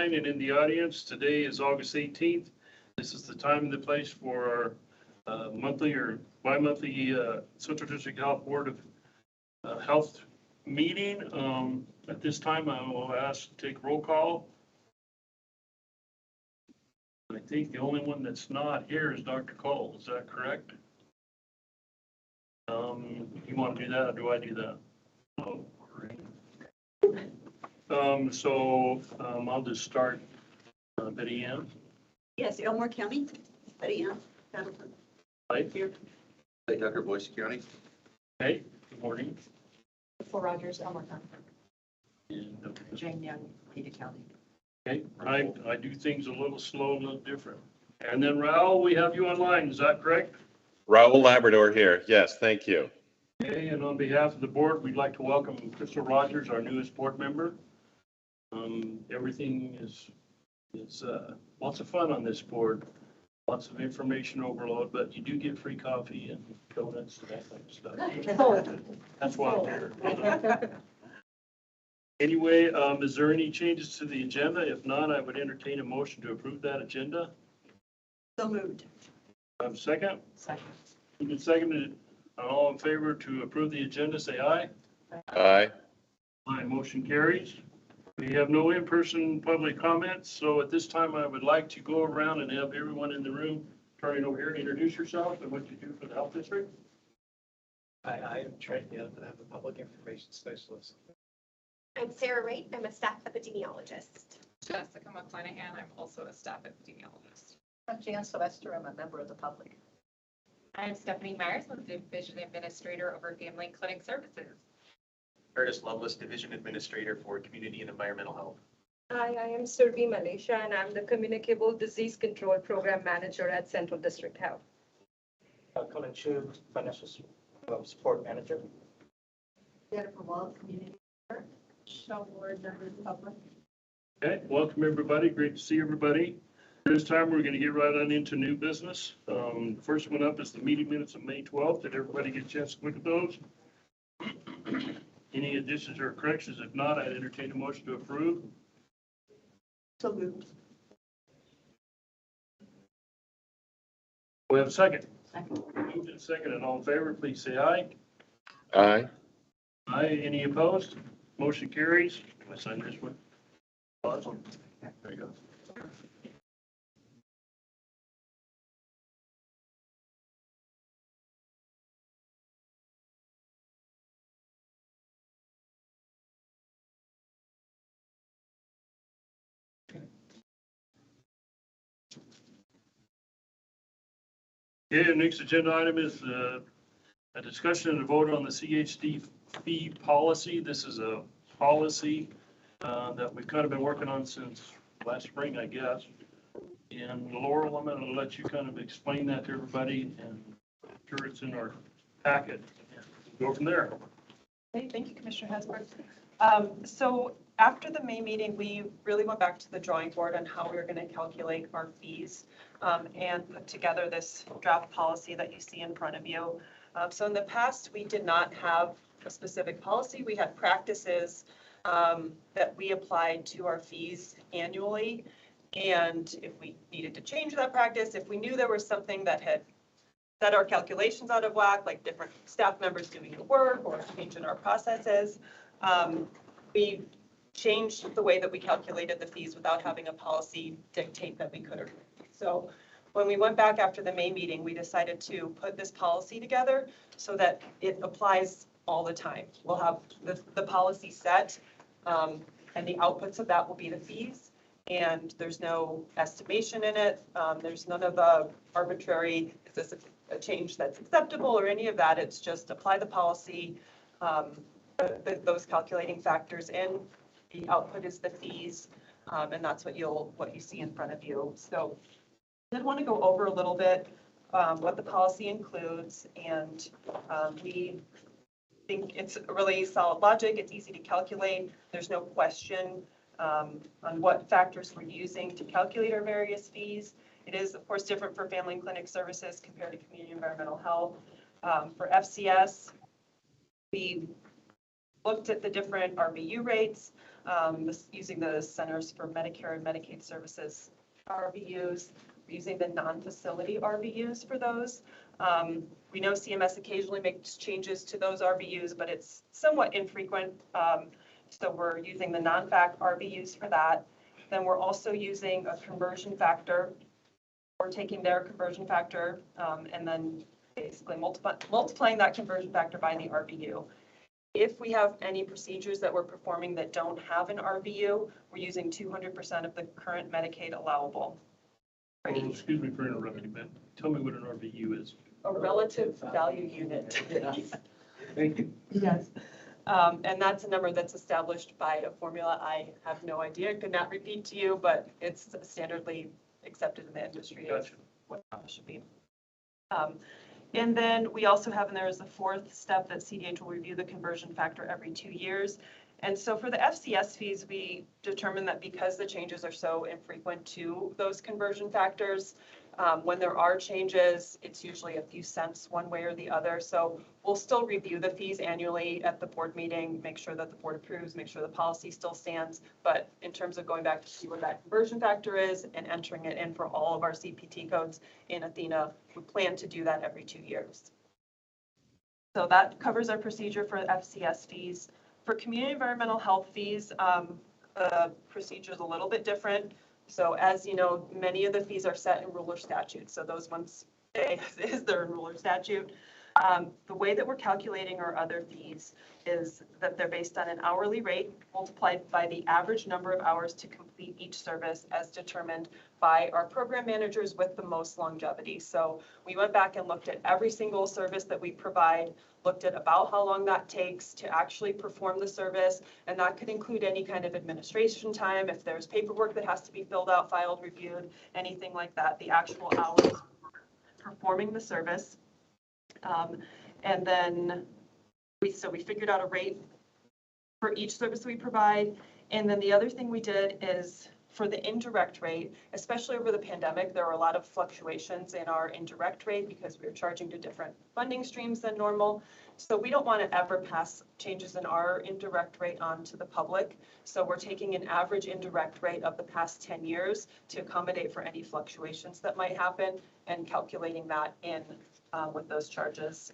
online and in the audience. Today is August 18th. This is the time and the place for our monthly or bi-monthly Central District Health Board of Health meeting. At this time, I will ask to take roll call. I think the only one that's not here is Dr. Cole. Is that correct? You want to do that, or do I do that? Oh, great. I'll just start. Betty Ann. Yes, Elmore County. Betty Ann. Right here. Hey, Tucker, Boise County. Hey, good morning. Fort Rogers, Elmore County. And, Jane Young, Ada County. okay, I do things a little slow, a little different. And then Raul, we have you online. Is that correct? Raul Labrador here. Yes, thank you. Okay, and on behalf of the board, we'd like to welcome Crystal Rogers, our newest board member. Everything is lots of fun on this board, lots of information overload, but you do get free coffee and donuts and that kind of stuff. That's why I'm here. Anyway, is there any changes to the agenda? If not, I would entertain a motion to approve that agenda. So moved. Second? Second. Moved and seconded. All in favor to approve the agenda, say aye. Aye. Aye, motion carries. We have no in-person public comments, so at this time I would like to go around and have everyone in the room turn it over here and introduce yourself and what you do for the health district. I am Trent Young, and I'm a public information specialist. I'm Sarah Wright. I'm a staff epidemiologist. Jessica McClanahan. I'm also a staff epidemiologist. I'm Jan Sylvester. I'm a member of the public. I'm Stephanie Myers. I'm the Division Administrator over Family and Clinic Services. Curtis Lovelace, Division Administrator for Community and Environmental Health. Hi, I am Survi Malaysia, and I'm the Communicable Disease Control Program Manager at Central District Health. Colin Chu, Financial Support Manager. Jennifer Wall, Community. Michelle Ward, member of the public. Okay, welcome everybody. Great to see everybody. This time we're going to get right on into new business. First one up is the meeting minutes of May 12th. Did everybody get a chance to look at those? Any additions or corrections? If not, I'd entertain a motion to approve. So moved. We have a second. Second. Moved and second, and all in favor, please say aye. Aye. Aye. Any opposed? Motion carries. Do I sign this one? Awesome. There you go. Okay, the next agenda item is a discussion and a vote on the CHD fee policy. This is a policy that we've kind of been working on since last spring, I guess. And Laurel, I'm going to let you kind of explain that to everybody, and I'm sure it's in our packet. Go from there. Okay, thank you, Commissioner Hasbrook. So after the May meeting, we really went back to the drawing board on how we were going to calculate our fees and put together this draft policy that you see in front of you. So in the past, we did not have a specific policy. We had practices that we applied to our fees annually. And if we needed to change that practice, if we knew there was something that had set our calculations out of whack, like different staff members doing the work or change in our processes, we changed the way that we calculated the fees without having a policy dictate that we could. So when we went back after the May meeting, we decided to put this policy together so that it applies all the time. We'll have the policy set, and the outputs of that will be the fees. And there's no estimation in it. There's none of the arbitrary, is this a change that's acceptable or any of that. It's just apply the policy, those calculating factors in. The output is the fees, and that's what you see in front of you. So I did want to go over a little bit what the policy includes, and we think it's really solid logic. It's easy to calculate. There's no question on what factors we're using to calculate our various fees. It is, of course, different for family and clinic services compared to community environmental health. For FCS, we looked at the different RVU rates. using the Centers for Medicare and Medicaid Services RVUs, using the non-facility RVUs for those. We know CMS occasionally makes changes to those RVUs, but it's somewhat infrequent. So we're using the non-fac RVUs for that. Then we're also using a conversion factor. We're taking their conversion factor and then basically multiplying that conversion factor by the RVU. If we have any procedures that we're performing that don't have an RVU, we're using 200% of the current Medicaid allowable. Oh, excuse me for interrupting, but tell me what an RVU is. A relative value unit. Thank you. Yes. And that's a number that's established by a formula. I have no idea, could not repeat to you, but it's standardly accepted in the industry as Gotcha. what it should be. And then we also have in there as the fourth step that CDH will review the conversion factor every 2 years. And so for the FCS fees, we determined that because the changes are so infrequent to those conversion factors, when there are changes, it's usually a few cents one way or the other. So we'll still review the fees annually at the board meeting, make sure that the board approves, make sure the policy still stands. But in terms of going back to see what that conversion factor is and entering it in for all of our CPT codes in Athena, we plan to do that every 2 years. So that covers our procedure for FCS fees. For community environmental health fees, the procedure is a little bit different. So as you know, many of the fees are set in ruler statutes. So those ones stay as is, they're in ruler statute. The way that we're calculating our other fees is that they're based on an hourly rate multiplied by the average number of hours to complete each service as determined by our program managers with the most longevity. So we went back and looked at every single service that we provide, looked at about how long that takes to actually perform the service, and that could include any kind of administration time, if there's paperwork that has to be filled out, filed, reviewed, anything like that, the actual hours performing the service. And then we figured out a rate for each service we provide. And then the other thing we did is for the indirect rate, especially over the pandemic, there were a lot of fluctuations in our indirect rate because we were charging to different funding streams than normal. So we don't want to ever pass changes in our indirect rate on to the public. So we're taking an average indirect rate of the past 10 years to accommodate for any fluctuations that might happen and calculating that in with those charges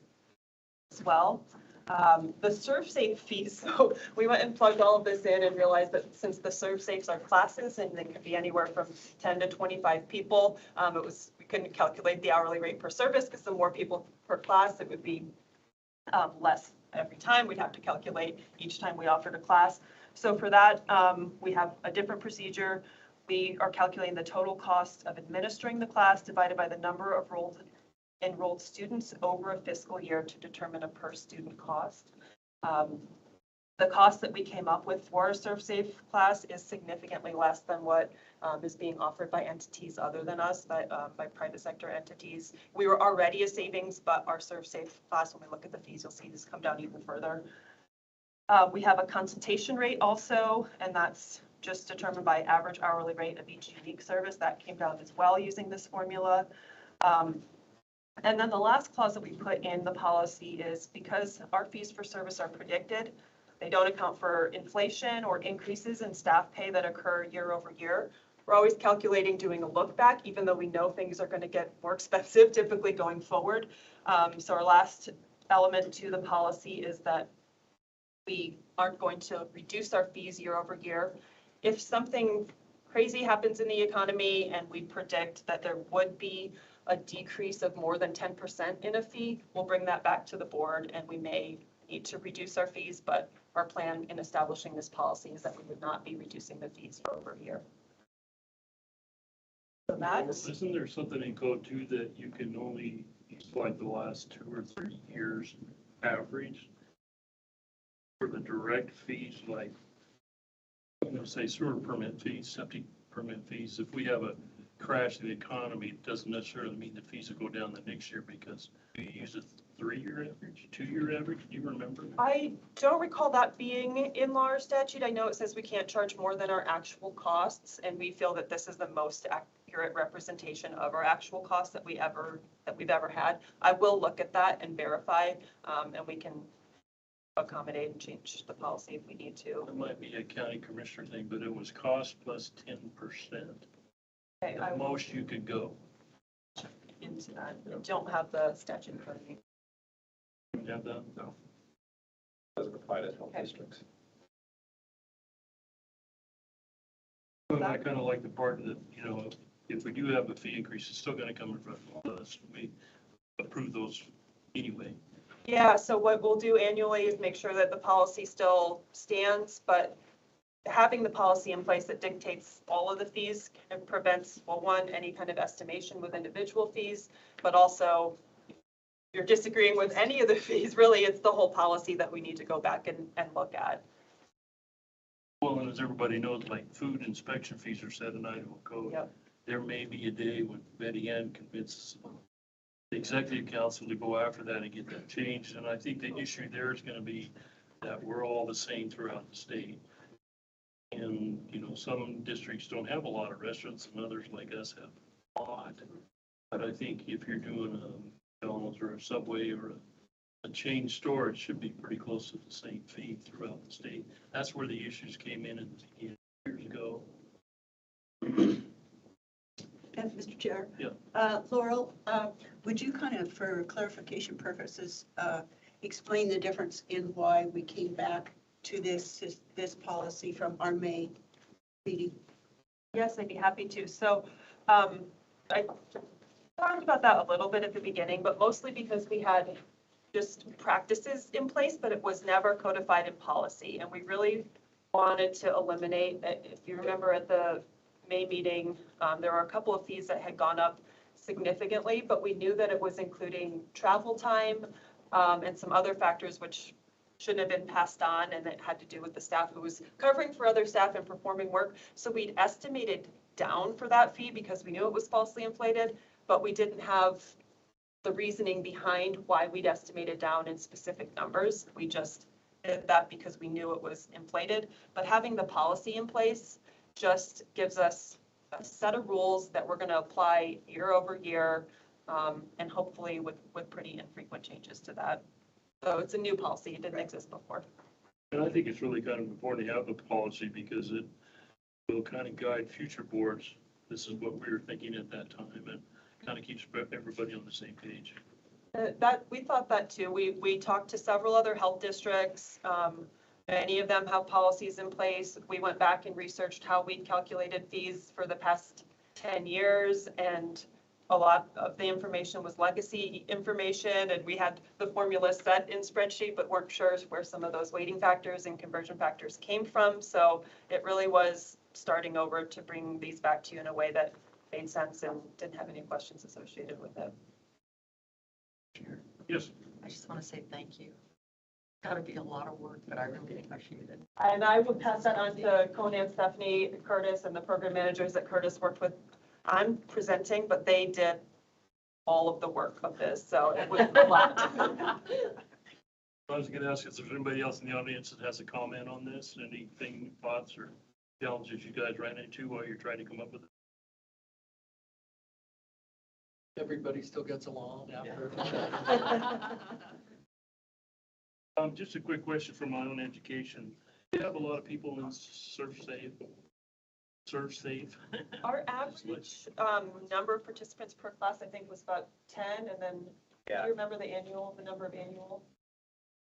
as well. The ServSafe fees, so we went and plugged all of this in and realized that since the ServSafes are classes and they could be anywhere from 10 to 25 people, we couldn't calculate the hourly rate per service because the more people per class, it would be less every time. We'd have to calculate each time we offered a class. So for that, we have a different procedure. We are calculating the total cost of administering the class divided by the number of enrolled students over a fiscal year to determine a per student cost. The cost that we came up with for a ServSafe class is significantly less than what is being offered by entities other than us, by private sector entities. We were already a savings, but our ServSafe class, when we look at the fees, you'll see this come down even further. We have a consultation rate also, and that's just determined by average hourly rate of each unique service. That came down as well using this formula. And then the last clause that we put in the policy is because our fees for service are predicted, they don't account for inflation or increases in staff pay that occur year over year. We're always calculating, doing a look back, even though we know things are going to get more expensive typically going forward. So our last element to the policy is that we aren't going to reduce our fees year over year. If something crazy happens in the economy and we predict that there would be a decrease of more than 10% in a fee, we'll bring that back to the board and we may need to reduce our fees, but our plan in establishing this policy is that we would not be reducing the fees year over year. So that's, Isn't there something in code too that you can only use like the last 2 or 3 years average for the direct fees, like, I'm going to say sewer permit fees, septic permit fees? If we have a crash in the economy, it doesn't necessarily mean the fees will go down the next year because we use a 3-year average, 2-year average. Do you remember? I don't recall that being in law or statute. I know it says we can't charge more than our actual costs, and we feel that this is the most accurate representation of our actual costs that we've ever had. I will look at that and verify, and we can accommodate and change the policy if we need to. It might be a county commissioner thing, but it was cost plus 10%. Okay, I The will most you could go. check into that. I don't have the statute in front of me. You have that? No. Doesn't apply to health Okay. districts. But I kind of like the part that, you know, if we do have a fee increase, it's still going to come in front of us. We approve those anyway. Yeah, so what we'll do annually is make sure that the policy still stands, but having the policy in place that dictates all of the fees and prevents, well, one, any kind of estimation with individual fees, but also if you're disagreeing with any of the fees, really, it's the whole policy that we need to go back and look at. Well, and as everybody knows, like food inspection fees are set in Idaho code. Yep. There may be a day when Betty Ann convinces the executive council to go after that and get that changed. And I think the issue there is going to be that we're all the same throughout the state. And, you know, some districts don't have a lot of restaurants and others like us have a lot. But I think if you're doing a McDonald's or a Subway or a chain store, it should be pretty close to the same fee throughout the state. That's where the issues came in years ago. And Mr. Chair? Yeah. Laurel, would you kind of, for clarification purposes, explain the difference in why we came back to this policy from our May meeting? Yes, I'd be happy to. So I talked about that a little bit at the beginning, but mostly because we had just practices in place, but it was never codified in policy. And we really wanted to eliminate, if you remember at the May meeting, there were a couple of fees that had gone up significantly, but we knew that it was including travel time and some other factors which shouldn't have been passed on, and it had to do with the staff who was covering for other staff and performing work. So we'd estimated down for that fee because we knew it was falsely inflated, but we didn't have the reasoning behind why we'd estimated down in specific numbers. We just did that because we knew it was inflated. But having the policy in place just gives us a set of rules that we're going to apply year over year, and hopefully with pretty infrequent changes to that. So it's a new policy. It didn't exist before. And I think it's really kind of important to have a policy because it will kind of guide future boards. This is what we were thinking at that time and kind of keeps everybody on the same page. That we thought that too. We talked to several other health districts. Many of them have policies in place. We went back and researched how we calculated fees for the past 10 years, and a lot of the information was legacy information, and we had the formula set in spreadsheet, but weren't sure where some of those weighting factors and conversion factors came from. So it really was starting over to bring these back to you in a way that made sense and didn't have any questions associated with it. Yes. I just want to say thank you. Got to be a lot of work, but I really appreciate it. And I would pass that on to Conan, Stephanie, Curtis, and the program managers that Curtis worked with. I'm presenting, but they did all of the work of this, so it was a lot. I was going to ask if there's anybody else in the audience that has a comment on this, anything, thoughts or challenges you guys ran into while you're trying to come up with it? Everybody still gets along after. Just a quick question from my own education. You have a lot of people in ServSafe. Our average number of participants per class, I think, was about 10, and then, do you remember the number of annual?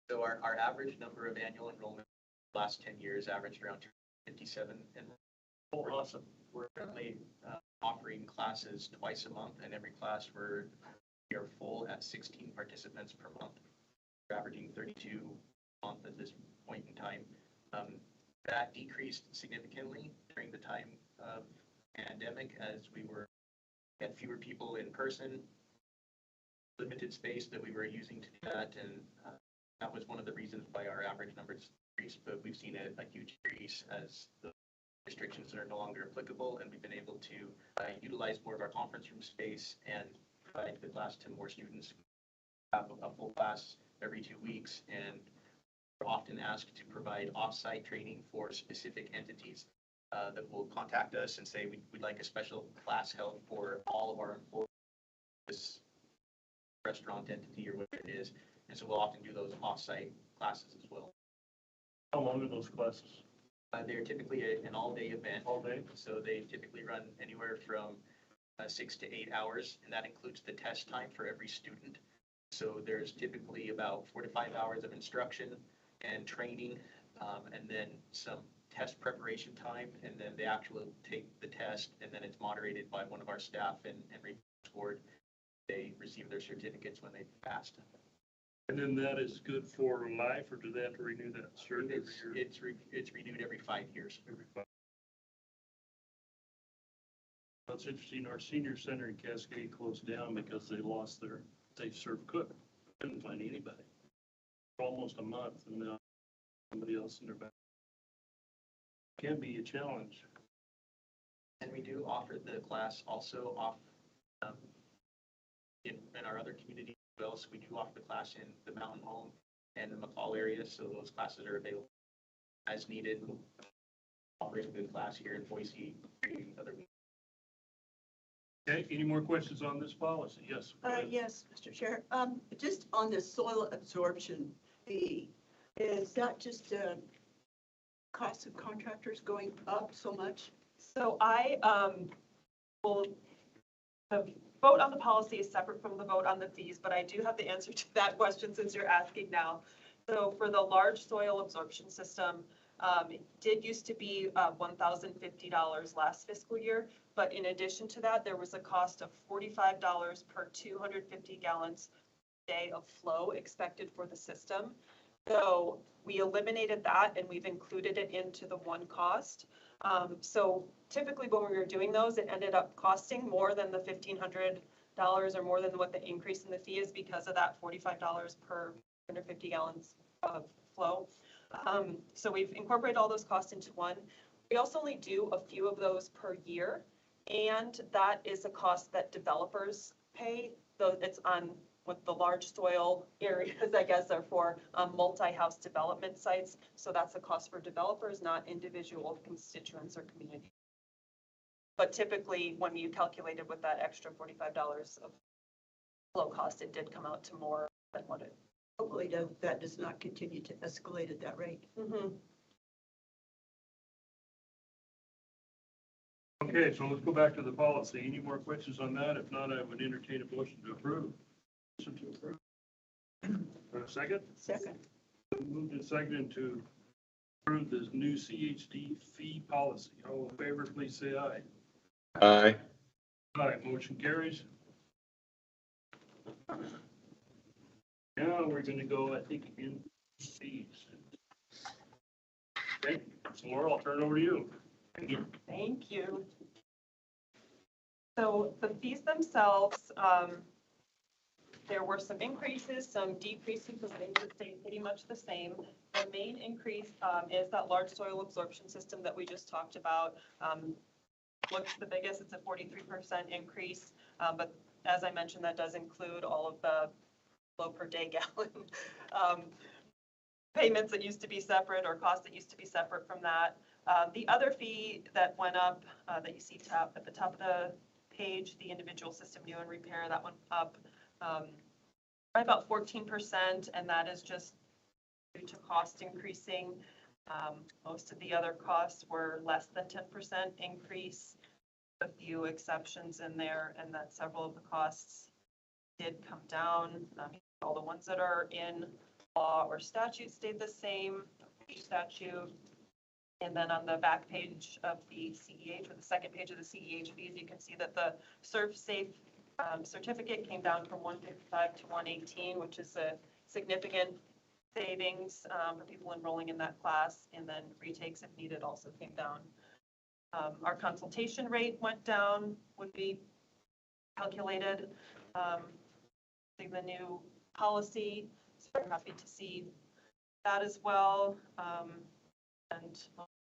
So our average number of annual enrollment last 10 years averaged around 257. And Awesome. we're currently offering classes twice a month, and every class we are full at 16 participants per month. We're averaging 32 a month at this point in time. That decreased significantly during the time of pandemic as we had fewer people in person, limited space that we were using to do that, and that was one of the reasons why our average numbers increased. But we've seen a huge increase as the restrictions are no longer applicable, and we've been able to utilize more of our conference room space and provide the class to more students. Have a full class every 2 weeks, and we're often asked to provide off-site training for specific entities that will contact us and say we'd like a special class held for all of our employees, this restaurant entity or whatever it is, And so we'll often do those off-site classes as well. How long are those classes? They're typically an all-day event. All day? So they typically run anywhere from 6 to 8 hours, and that includes the test time for every student. So there's typically about 4 to 5 hours of instruction and training, and then some test preparation time, and then they actually take the test, and then it's moderated by one of our staff and scored. They receive their certificates when they passed. And then that is good for life, or do they have to renew that cert every year? It's renewed every 5 years. Every 5. That's interesting. Our senior center in Cascade closed down because they lost their safe serve cook. Couldn't find anybody for almost a month, and now somebody else in their back. Can be a challenge. And we do offer the class also off in our other communities as well. So we do offer the class in the Mountain Home and the McCall area. So those classes are available as needed. Offering a good class here in Boise. Other Okay, any more questions on this policy? Yes. Yes, Mr. Chair. Just on the soil absorption fee, is that just cost of contractors going up so much? So the vote on the policy is separate from the vote on the fees, but I do have the answer to that question since you're asking now. So for the large soil absorption system, it did used to be $1,050 last fiscal year, but in addition to that, there was a cost of $45 per 250 gallons a day of flow expected for the system. So we eliminated that and we've included it into the one cost. So typically when we were doing those, it ended up costing more than the $1,500 or more than what the increase in the fee is because of that $45 per 150 gallons of flow. So we've incorporated all those costs into one. We also only do a few of those per year, and that is a cost that developers pay, though it's on what the large soil areas, I guess, are for multi-house development sites. So that's a cost for developers, not individual constituents or communities. But typically, when you calculated with that extra $45 of flow cost, it did come out to more than what it. Hopefully that does not continue to escalate at that rate. Mm-hmm. Okay, so let's go back to the policy. Any more questions on that? If not, I would entertain a motion to approve. Motion to approve. Second? Second. Moved and seconded to approve this new CHD fee policy. All in favor, please say aye. Aye. Aye, motion carries. Now we're going to go, I think, in fees. Okay, so Laura, I'll turn it over to you. Thank you. Thank you. So the fees themselves, there were some increases, some decreases, but they would stay pretty much the same. The main increase is that large soil absorption system that we just talked about. What's the biggest? It's a 43% increase, but as I mentioned, that does include all of the flow per day gallon payments that used to be separate or costs that used to be separate from that. The other fee that went up that you see at the top of the page, the individual system new and repair, that went up by about 14%, and that is just due to cost increasing. Most of the other costs were less than 10% increase, a few exceptions in there, and that several of the costs did come down. All the ones that are in law or statute stayed the same, each statute. And then on the back page of the CDH, or the second page of the CDH fees, you can see that the ServSafe certificate came down from 155 to 118, which is a significant savings for people enrolling in that class. And then retakes, if needed, also came down. Our consultation rate went down when we calculated the new policy. So we're happy to see that as well. And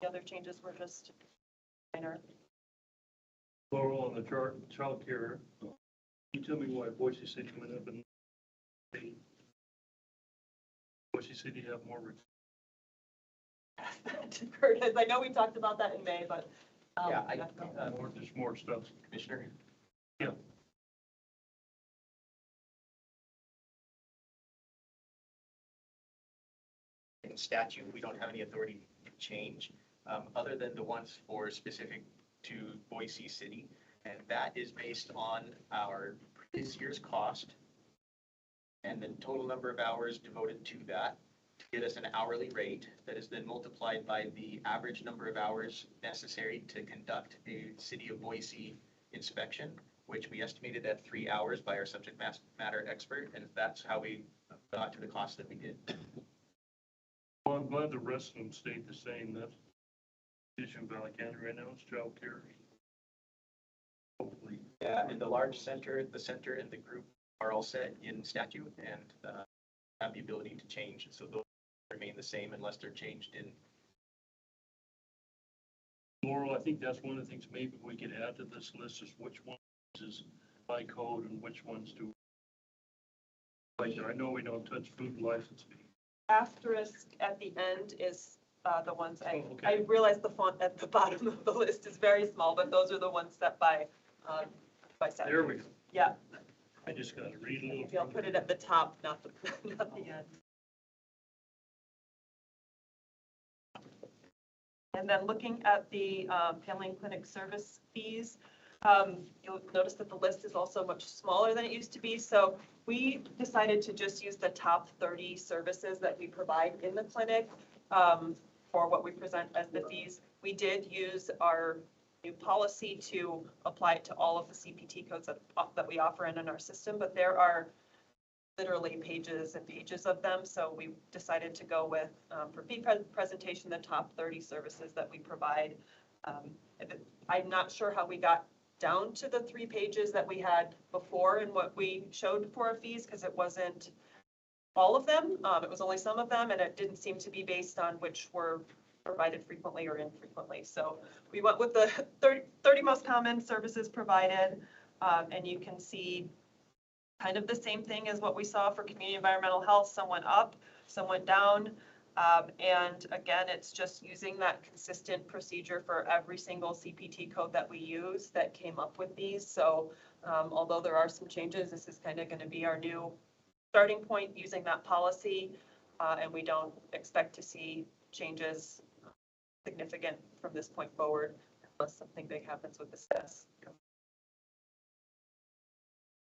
the other changes were just minor. Laurel, on the child care, can you tell me why Boise City went up and Boise City have more? Curtis, I know we talked about that in May, but. Yeah, Just more stuff. Commissioner. Yeah. in statute, we don't have any authority to change, other than the ones for specific to Boise City. And that is based on our previous year's cost and the total number of hours devoted to that to get us an hourly rate that is then multiplied by the average number of hours necessary to conduct a City of Boise inspection, which we estimated at 3 hours by our subject matter expert, and that's how we got to the cost that we did. Well, I'm glad the rest of them stayed the same. That's the issue in Valley County right now is childcare. Hopefully. Yeah, and the large center, the center and the group are all set in statute and have the ability to change. So they'll remain the same unless they're changed in. Laurel, I think that's one of the things maybe we could add to this list is which ones is by code and which ones do. Like, I know we don't touch food license fee. Asterisk at the end is the ones, Oh, okay. I realize the font at the bottom of the list is very small, but those are the ones set by statute. There we go. Yeah, I just gotta read a little. maybe I'll put it at the top, not the, not the end. And then looking at the family and clinic service fees, you'll notice that the list is also much smaller than it used to be. So we decided to just use the top 30 services that we provide in the clinic for what we present as the fees. We did use our new policy to apply it to all of the CPT codes that we offer in our system, but there are literally pages and pages of them. So we decided to go with, for fee presentation, the top 30 services that we provide. I'm not sure how we got down to the 3 pages that we had before and what we showed for our fees, because it wasn't all of them. It was only some of them, and it didn't seem to be based on which were provided frequently or infrequently. So we went with the 30 most common services provided, and you can see kind of the same thing as what we saw for community environmental health. Some went up, some went down. And again, it's just using that consistent procedure for every single CPT code that we use that came up with these. So although there are some changes, this is kind of going to be our new starting point using that policy. And we don't expect to see changes significant from this point forward unless something big happens with the status.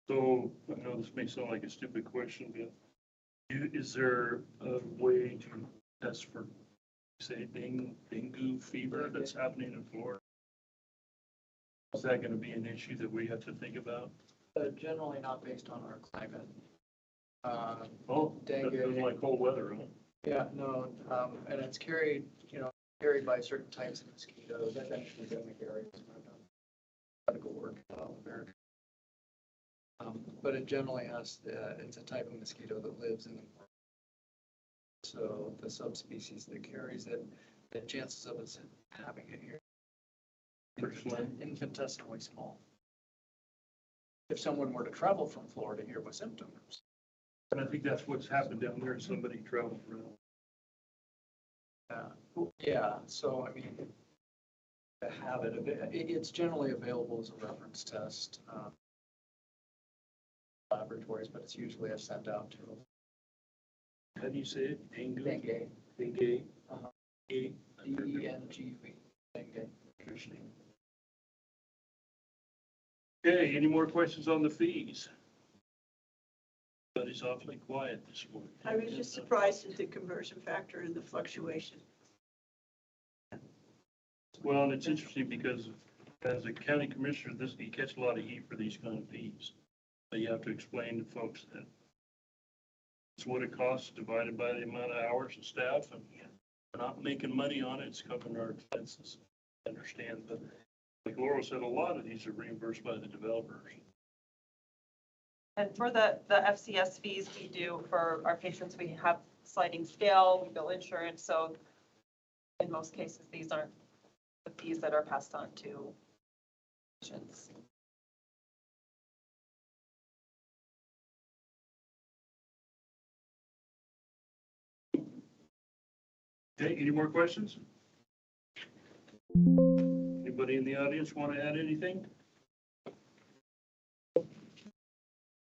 So I know this may sound like a stupid question, but is there a way to test for, say, dengue fever that's happening in Florida? Is that going to be an issue that we have to think about? Generally not based on our climate. Oh, Dengue. that feels like cold weather, huh? Yeah, no, and it's carried, carried by certain types of mosquitoes. That's actually endemic areas. I've done medical work in South America. But it generally has, it's a type of mosquito that lives in the water. So the subspecies that carries it, the chances of us having it here Pretty slim. infinitesimally small. If someone were to travel from Florida here with symptoms. And I think that's what's happened down there. Somebody traveled around. Yeah, so I mean, the habit of it, it's generally available as a reference test. Laboratories, but it's usually a sent out to How do you say it? Dengue? dengue. Dengue. D-E-N-G-U-E. Dengue. Interesting. Okay, any more questions on the fees? But it's awfully quiet this morning. I was just surprised at the conversion factor and the fluctuation. Well, and it's interesting because as a county commissioner, you catch a lot of heat for these kind of fees. But you have to explain to folks that it's what it costs divided by the amount of hours and staff, and we're not making money on it, it's covering our expenses. I understand, but like Laurel said, a lot of these are reimbursed by the developers. And for the FCS fees we do for our patients, we have sliding scale, we bill insurance. So in most cases, these aren't the fees that are passed on to patients. Okay, any more questions? Anybody in the audience want to add anything?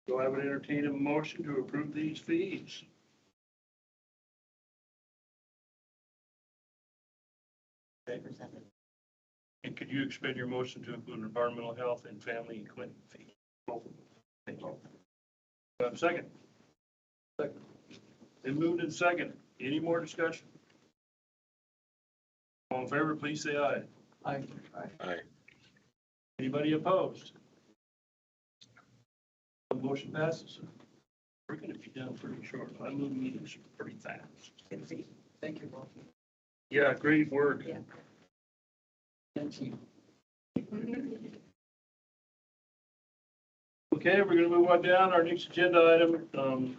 So I would entertain a motion to approve these fees. Presented. And could you expand your motion to include environmental health and family equipment fee? Thank you. Do I have a second? Second. Been moved and second. Any more discussion? All in favor, please say aye. Aye. Aye. Anybody opposed? The motion passes. We're going to be done pretty short. I move meetings pretty fast. Thank you, both. Yeah, great work. Yeah. Thank you. Okay, we're going to move on down. Our next agenda item,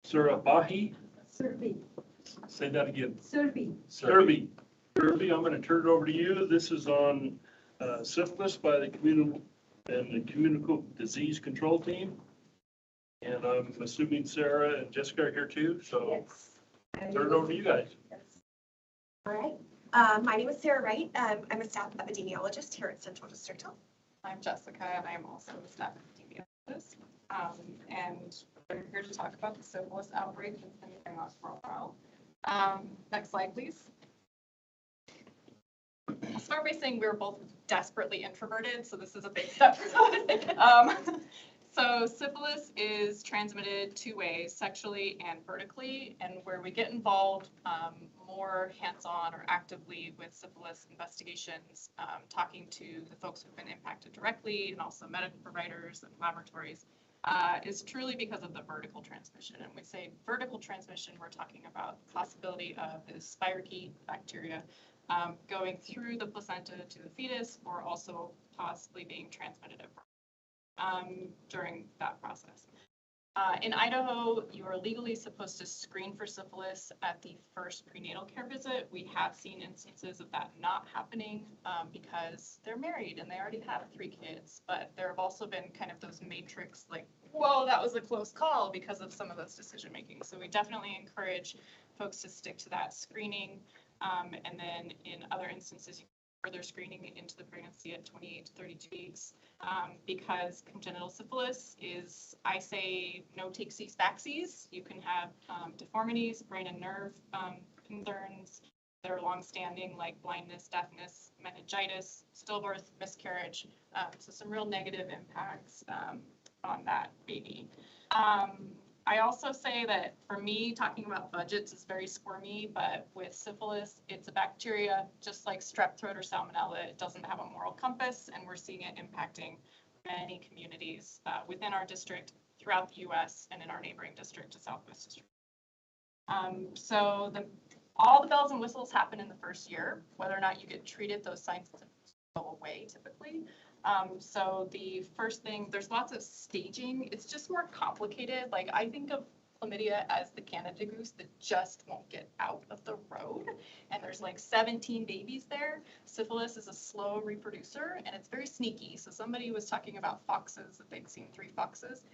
Surabahi, Serby, say that again. Serby. Serby. Serby, I'm going to turn it over to you. This is on syphilis by the communicable disease control team. And I'm assuming Sarah and Jessica are here too, so Yes. turn it over to you guys. All right. My name is Sarah Wright. I'm a staff epidemiologist here at Central District Health. I'm Jessica, and I'm also a staff epidemiologist. And we're here to talk about the syphilis outbreak that's been going on for a while. Next slide, please. I'll start by saying we're both desperately introverted, so this is a big step for us. So syphilis is transmitted two ways, sexually and vertically, and where we get involved more hands-on or actively with syphilis investigations, talking to the folks who've been impacted directly and also medical providers and laboratories, is truly because of the vertical transmission. And when we say vertical transmission, we're talking about the possibility of this spirochete bacteria going through the placenta to the fetus, or also possibly being transmitted at birth during that process. In Idaho, you are legally supposed to screen for syphilis at the first prenatal care visit. We have seen instances of that not happening because they're married and they already have 3 kids. But there have also been kind of those matrix, like, whoa, that was a close call because of some of those decision making. So we definitely encourage folks to stick to that screening. And then in other instances, further screening into the pregnancy at 28 to 32 weeks, because congenital syphilis is, I say, no takesies backsies. You can have deformities, brain and nerve concerns that are longstanding, like blindness, deafness, meningitis, stillbirth, miscarriage. So some real negative impacts on that baby. I also say that for me, talking about budgets is very squirmy, but with syphilis, it's a bacteria just like strep throat or salmonella. It doesn't have a moral compass, and we're seeing it impacting many communities within our district, throughout the U.S., and in our neighboring district to Southwest District. So all the bells and whistles happen in the first year. Whether or not you get treated, those signs go away typically. So the first thing, there's lots of staging. It's just more complicated. Like, I think of chlamydia as the Canada goose that just won't get out of the road. And there's like 17 babies there. Syphilis is a slow reproducer and it's very sneaky. So somebody was talking about foxes, that they'd seen 3 foxes.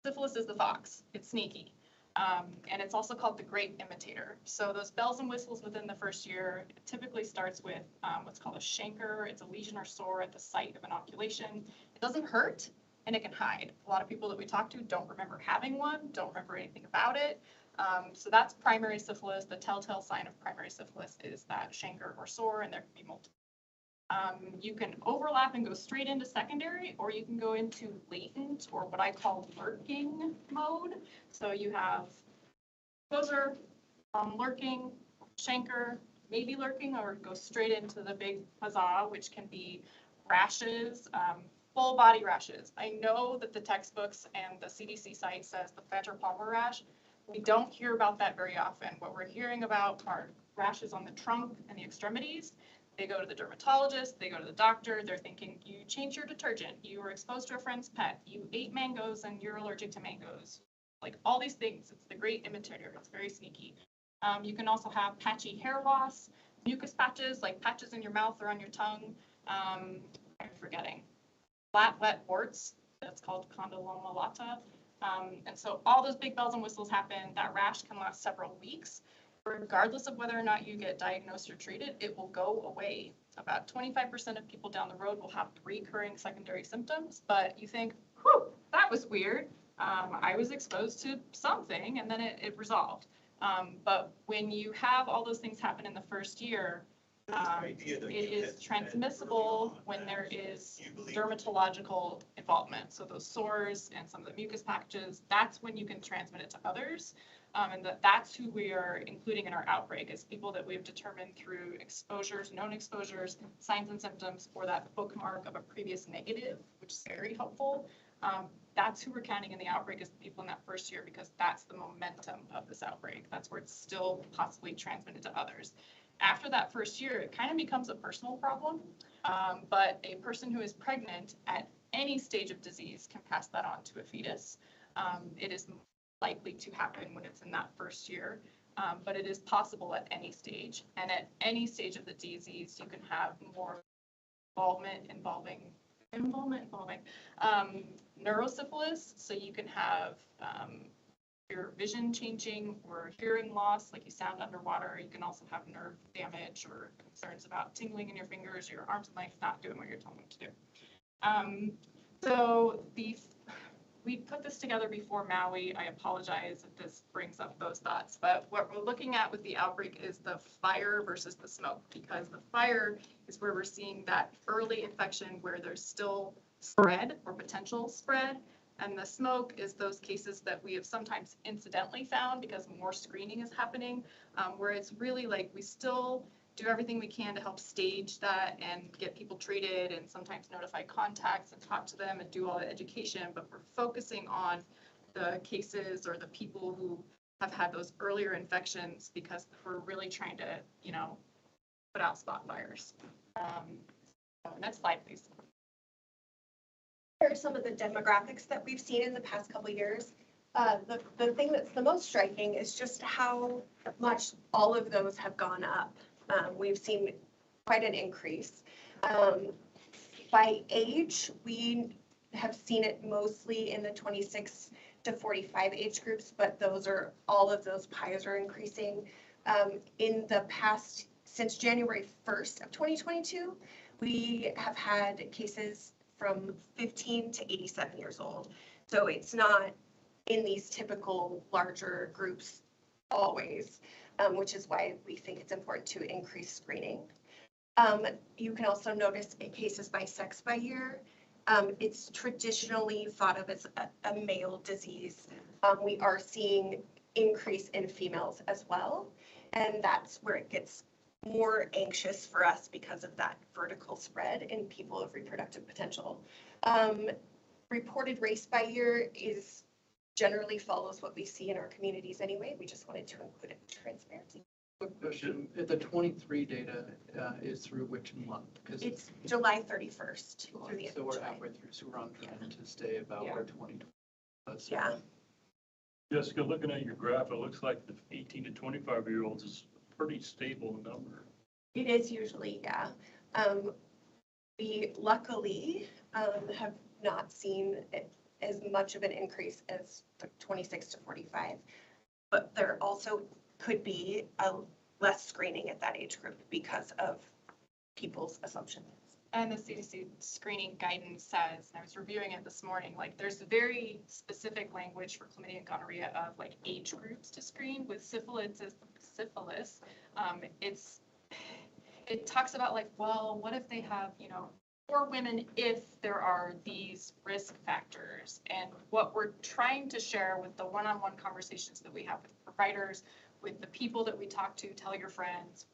Syphilis is the fox. It's sneaky. And it's also called the great imitator. So those bells and whistles within the first year, it typically starts with what's called a chancre. It's a lesion or sore at the site of inoculation. It doesn't hurt and it can hide. A lot of people that we talk to don't remember having one, don't remember anything about it. So that's primary syphilis. The telltale sign of primary syphilis is that chancre or sore, and there can be multiple. You can overlap and go straight into secondary, or you can go into latent, or what I call lurking mode. So you have exposure, lurking, chancre, maybe lurking, or go straight into the big huzzah, which can be rashes, full body rashes. I know that the textbooks and the CDC site says the Fetcher Palmer rash. We don't hear about that very often. What we're hearing about are rashes on the trunk and the extremities. They go to the dermatologist, they go to the doctor, they're thinking, you changed your detergent, you were exposed to a friend's pet, you ate mangoes and you're allergic to mangoes. Like all these things, it's the great imitator, it's very sneaky. You can also have patchy hair loss, mucus patches, like patches in your mouth or on your tongue. I'm forgetting. Flat, wet warts, that's called condyloma lata. And so all those big bells and whistles happen. That rash can last several weeks. Regardless of whether or not you get diagnosed or treated, it will go away. About 25% of people down the road will have recurring secondary symptoms, but you think, whew, that was weird. I was exposed to something and then it resolved. But when you have all those things happen in the first year, it is transmissible when there is dermatological involvement. So those sores and some of the mucus patches, that's when you can transmit it to others. And that's who we are including in our outbreak, is people that we've determined through exposures, known exposures, signs and symptoms, or that bookmark of a previous negative, which is very helpful. That's who we're counting in the outbreak, is the people in that first year, because that's the momentum of this outbreak. That's where it's still possibly transmitted to others. After that first year, it kind of becomes a personal problem, but a person who is pregnant at any stage of disease can pass that on to a fetus. It is likely to happen when it's in that first year, but it is possible at any stage. And at any stage of the disease, you can have more involving neurosyphilis. So you can have your vision changing or hearing loss, like you sound underwater. You can also have nerve damage or concerns about tingling in your fingers, or your arms and legs not doing what you're telling them to do. So we put this together before Maui. I apologize if this brings up those thoughts, but what we're looking at with the outbreak is the fire versus the smoke, because the fire is where we're seeing that early infection where there's still spread or potential spread. And the smoke is those cases that we have sometimes incidentally found because more screening is happening, where it's really like we still do everything we can to help stage that and get people treated and sometimes notify contacts and talk to them and do all the education. But we're focusing on the cases or the people who have had those earlier infections because we're really trying to, put out spot fires. Next slide, please. Here are some of the demographics that we've seen in the past couple of years. The thing that's the most striking is just how much all of those have gone up. We've seen quite an increase. By age, we have seen it mostly in the 26 to 45 age groups, but all of those pies are increasing. In the past, since January 1st of 2022, we have had cases from 15 to 87 years old. So it's not in these typical larger groups always, which is why we think it's important to increase screening. You can also notice cases by sex by year. It's traditionally thought of as a male disease. We are seeing increase in females as well. And that's where it gets more anxious for us because of that vertical spread in people of reproductive potential. Reported race by year generally follows what we see in our communities anyway. We just wanted to include it in transparency. Quick question, the 23 data is through which month? Because It's July 31st through the end so of we're July. halfway through, so we're on track to stay about where 2020 was. Yeah. Jessica, looking at your graph, it looks like the 18 to 25-year-olds is a pretty stable number. It is usually, yeah. We luckily have not seen as much of an increase as the 26 to 45, but there also could be less screening at that age group because of people's assumptions. And the CDC screening guidance says, and I was reviewing it this morning, like there's very specific language for chlamydia and gonorrhea of like age groups to screen. With syphilis, it talks about like, well, what if they have, for women if there are these risk factors. And what we're trying to share with the one-on-one conversations that we have with providers, with the people that we talk to, tell your friends,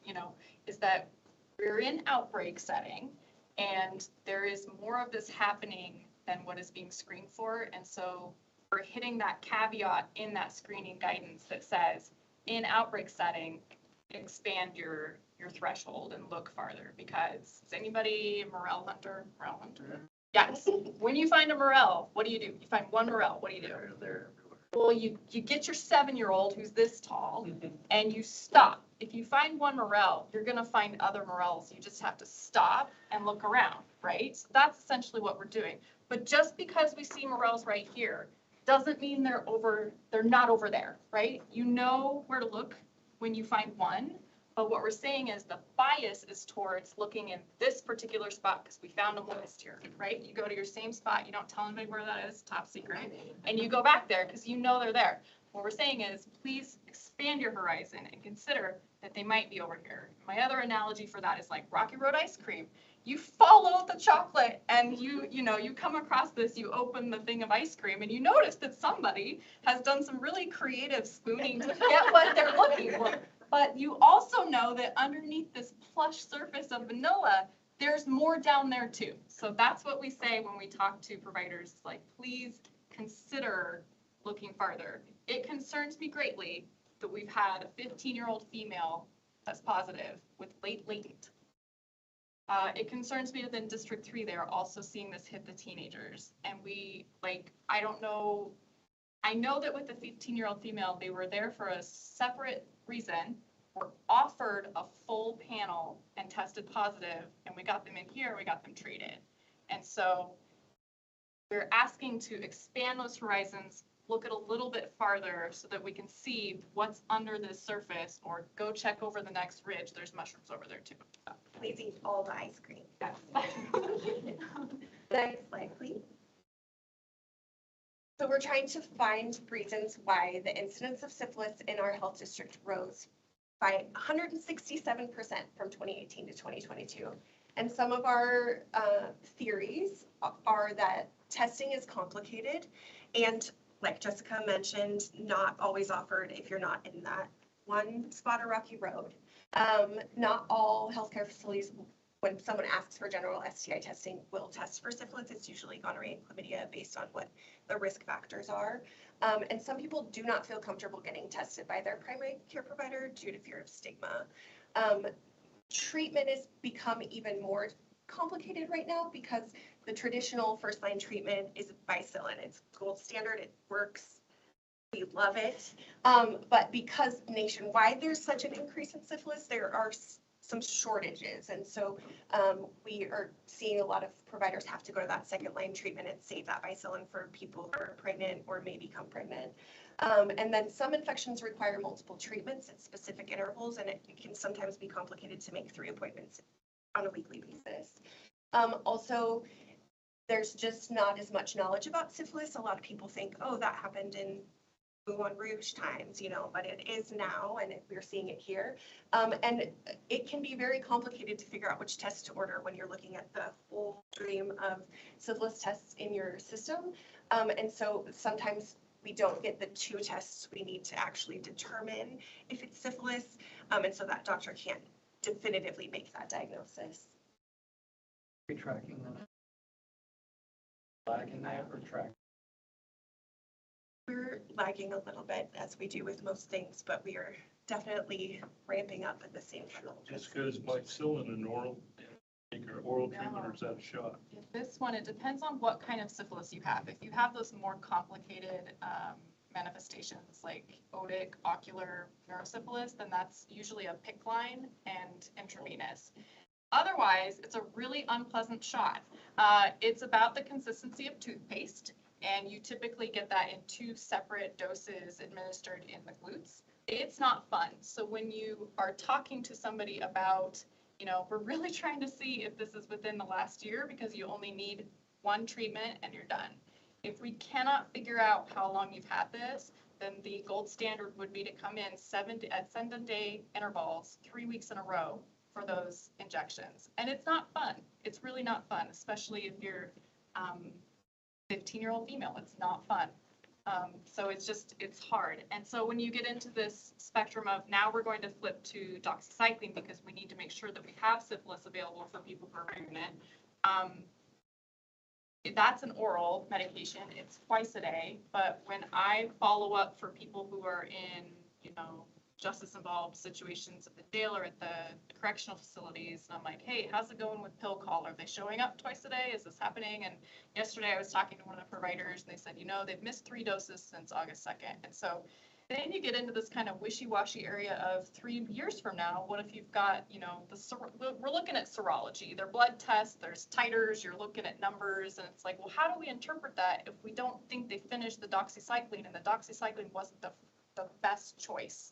is that we're in outbreak setting and there is more of this happening than what is being screened for. And so we're hitting that caveat in that screening guidance that says in outbreak setting, expand your threshold and look farther, because is anybody a morel hunter? Yes. When you find a morel, what do? You find one morel, what do? They're everywhere. Well, you get your 7-year-old who's this tall and you stop. If you find one morel, you're going to find other morels. You just have to stop and look around, right? So that's essentially what we're doing. But just because we see morels right here doesn't mean they're not over there, right? You know where to look when you find one. But what we're saying is the bias is towards looking in this particular spot because we found a moist here, right? You go to your same spot, you don't tell anybody where that is, top secret, and you go back there because you know they're there. What we're saying is, please expand your horizon and consider that they might be over here. My other analogy for that is like Rocky Road ice cream. You follow the chocolate and you come across this, you open the thing of ice cream and you notice that somebody has done some really creative spooning to get what they're looking for. But you also know that underneath this plush surface of vanilla, there's more down there too. So that's what we say when we talk to providers, like, please consider looking farther. It concerns me greatly that we've had a 15-year-old female that's positive with late latent. It concerns me that in District 3, they're also seeing this hit the teenagers. And I don't know, I know that with the 15-year-old female, they were there for a separate reason, were offered a full panel and tested positive, and we got them in here, we got them treated. And so we're asking to expand those horizons, look at a little bit farther so that we can see what's under this surface, or go check over the next ridge. There's mushrooms over there too. Please eat all the ice cream. Yes. Next slide, please. So we're trying to find reasons why the incidence of syphilis in our health district rose by 167% from 2018 to 2022. And some of our theories are that testing is complicated and, like Jessica mentioned, not always offered if you're not in that one spot of Rocky Road. Not all healthcare facilities, when someone asks for general STI testing, will test for syphilis. It's usually gonorrhea and chlamydia based on what the risk factors are. And some people do not feel comfortable getting tested by their primary care provider due to fear of stigma. Treatment has become even more complicated right now because the traditional first-line treatment is bicillin. It's gold standard, it works, we love it. But because nationwide there's such an increase in syphilis, there are some shortages. And so we are seeing a lot of providers have to go to that second-line treatment and save that bicillin for people who are pregnant or may become pregnant. And then some infections require multiple treatments at specific intervals, and it can sometimes be complicated to make 3 appointments on a weekly basis. Also, there's just not as much knowledge about syphilis. A lot of people think, oh, that happened in Moulin Rouge times, but it is now, and we're seeing it here. And it can be very complicated to figure out which test to order when you're looking at the whole stream of syphilis tests in your system. And so sometimes we don't get the 2 tests we need to actually determine if it's syphilis. And so that doctor can't definitively make that diagnosis. Are we tracking them? Lagging that or track? We're lagging a little bit, as we do with most things, but we are definitely ramping up at the same time. Just because bicillin an oral, take your oral treatment, or is that a shot? This one, it depends on what kind of syphilis you have. If you have those more complicated manifestations like otic, ocular neurosyphilis, then that's usually a PICC line and intravenous. Otherwise, it's a really unpleasant shot. It's about the consistency of toothpaste, and you typically get that in 2 separate doses administered in the glutes. It's not fun. So when you are talking to somebody about, we're really trying to see if this is within the last year because you only need 1 treatment and you're done. If we cannot figure out how long you've had this, then the gold standard would be to come in 7-day intervals, 3 weeks in a row for those injections. And it's not fun. It's really not fun, especially if you're 15-year-old female. It's not fun. So it's hard. And so when you get into this spectrum of now we're going to flip to doxycycline because we need to make sure that we have syphilis available for people who are pregnant. That's an oral medication. It's twice a day. But when I follow up for people who are in, justice-involved situations at the jail or at the correctional facilities, and I'm like, hey, how's it going with pill call? Are they showing up twice a day? Is this happening? And yesterday I was talking to one of the providers, and they said, they've missed 3 doses since August 2nd. And so then you get into this kind of wishy-washy area of 3 years from now. What if you've got, we're looking at serology. They're blood tests, there's titers, you're looking at numbers, and it's like, well, how do we interpret that if we don't think they finished the doxycycline and the doxycycline wasn't the best choice?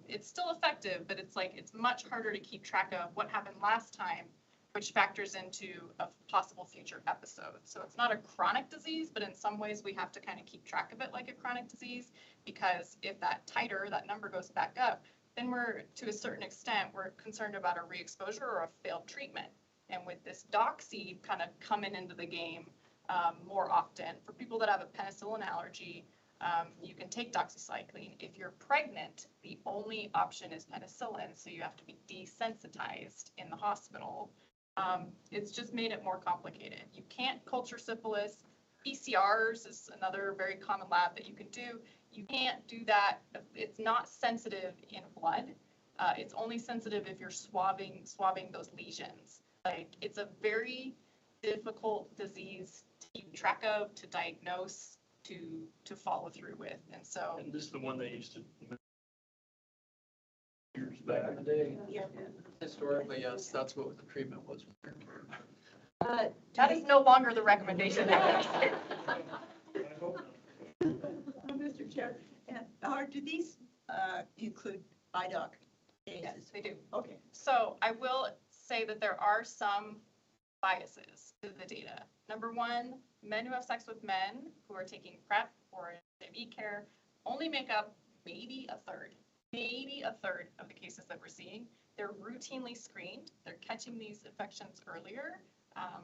It's still effective, but it's much harder to keep track of what happened last time which factors into a possible future episode. So it's not a chronic disease, but in some ways we have to kind of keep track of it like a chronic disease, because if that that number goes back up, then we're, to a certain extent, we're concerned about a re-exposure or a failed treatment. And with this doxy kind of coming into the game more often, for people that have a penicillin allergy, you can take doxycycline. If you're pregnant, the only option is penicillin, so you have to be desensitized in the hospital. It's just made it more complicated. You can't culture syphilis. PCRs is another very common lab that you can do. You can't do that. It's not sensitive in blood. It's only sensitive if you're swabbing those lesions. Like, it's a very difficult disease to keep track of, to diagnose, to follow through with. And so, And this is the one they used to years Back back. in the day, Yeah. historically, yes, that's what the treatment was. that is no longer the recommendation. I hope not. Mr. Chair, do these include IDOC Yes, cases? they do. Okay. So I will say that there are some biases to the data. Number one, men who have sex with men who are taking PrEP or HIV care only make up maybe a third of the cases that we're seeing. They're routinely screened. They're catching these infections earlier,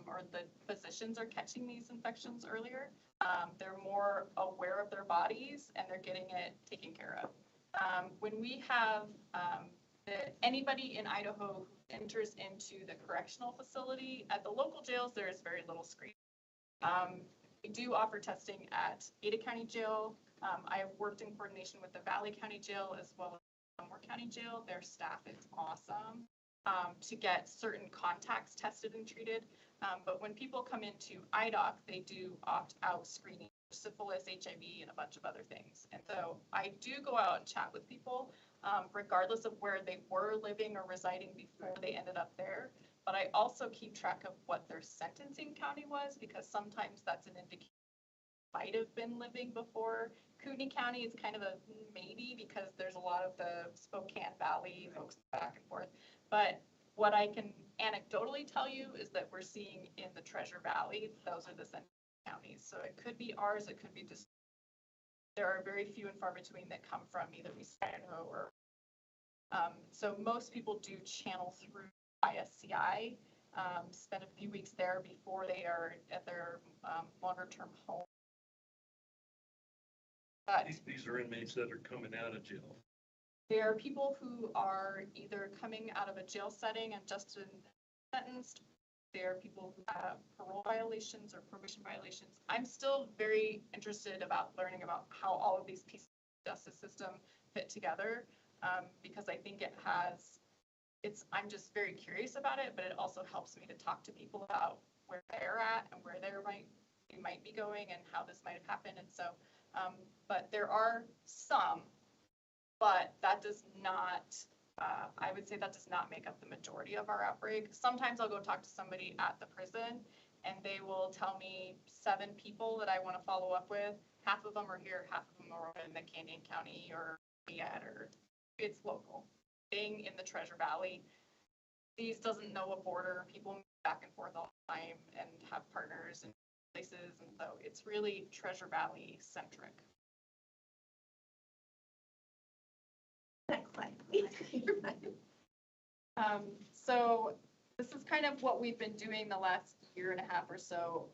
or the physicians are catching these infections earlier. They're more aware of their bodies and they're getting it taken care of. When we have anybody in Idaho who enters into the correctional facility, at the local jails, there is very little screening. We do offer testing at Ada County Jail. I have worked in coordination with the Valley County Jail as well as Elmore County Jail. Their staff is awesome to get certain contacts tested and treated. But when people come into IDOC, they do opt out screening for syphilis, HIV, and a bunch of other things. And so I do go out and chat with people, regardless of where they were living or residing before they ended up there. But I also keep track of what their sentencing county was, because sometimes that's an indication might have been living before. Kootenai County is kind of a maybe, because there's a lot of the Spokane Valley folks back and forth. But what I can anecdotally tell you is that we're seeing in the Treasure Valley, those are the sentencing counties. So it could be ours, it could be just, there are very few and far between that come from either East Idaho or, so most people do channel through ISCI, spend a few weeks there before they are at their longer term home. But These are inmates that are coming out of jail. there are people who are either coming out of a jail setting and just been sentenced. There are people who have parole violations or probation violations. I'm still very interested about learning about how all of these pieces of the justice system fit together, because I think it has, I'm just very curious about it, but it also helps me to talk to people about where they're at and where they might be going and how this might have happened. And so, but there are some, but that does not, I would say that does not make up the majority of our outbreak. Sometimes I'll go talk to somebody at the prison and they will tell me 7 people that I want to follow up with. Half of them are here, half of them are in the Canyon County or Yet, or it's local. Being in the Treasure Valley, these doesn't know a border. People move back and forth all the time and have partners and places. And so it's really Treasure Valley centric. Next slide. So this is kind of what we've been doing the last year and a half or so